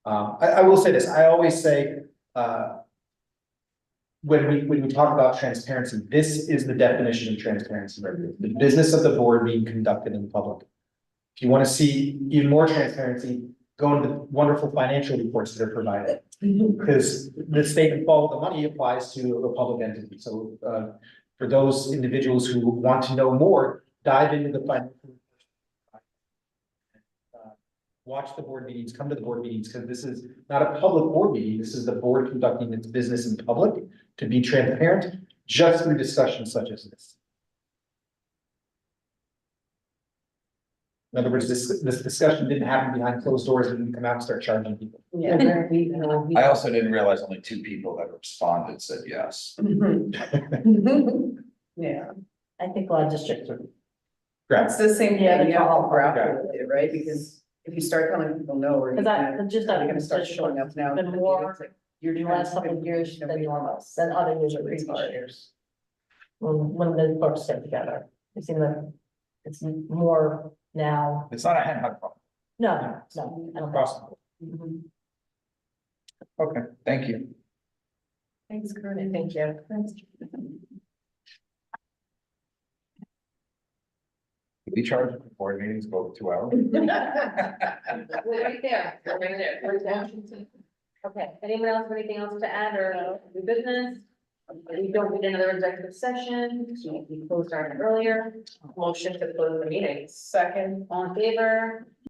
I will say this, I always say, when we talk about transparency, this is the definition of transparency, right? The business of the board being conducted in public. If you want to see even more transparency, go into the wonderful financial reports that are provided. Because the statement follow the money applies to a public entity, so, for those individuals who want to know more, dive into the financial. Watch the board meetings, come to the board meetings, because this is not a public board meeting, this is the board conducting its business in public to be transparent, just through discussions such as this. In other words, this discussion didn't happen behind closed doors and didn't come out and start charging people. Yeah. I also didn't realize only 2 people that responded said yes. Yeah, I think a lot of districts are. it's the same Yeah, thing, you have all to grapple with it, right? Because if you start telling people no, or you're Cause I, just that, gonna start showing up now. been more it's like, You're in the trying last to couple of put years information than everywhere normal, else. than other years or It's previous hard. years. When the books get together, it seems like it's more now, It's not a hen hug problem. no, I don't think Across the board. so. Okay, thank you. Thanks, Corinne. Thank you. We charge board meetings go 2 hours. We're right there, we're right there. We're down. Okay, anyone else have anything else to add or new business? We don't need another executive session, so we closed our earlier. Motion to close the meeting. Second, all in favor?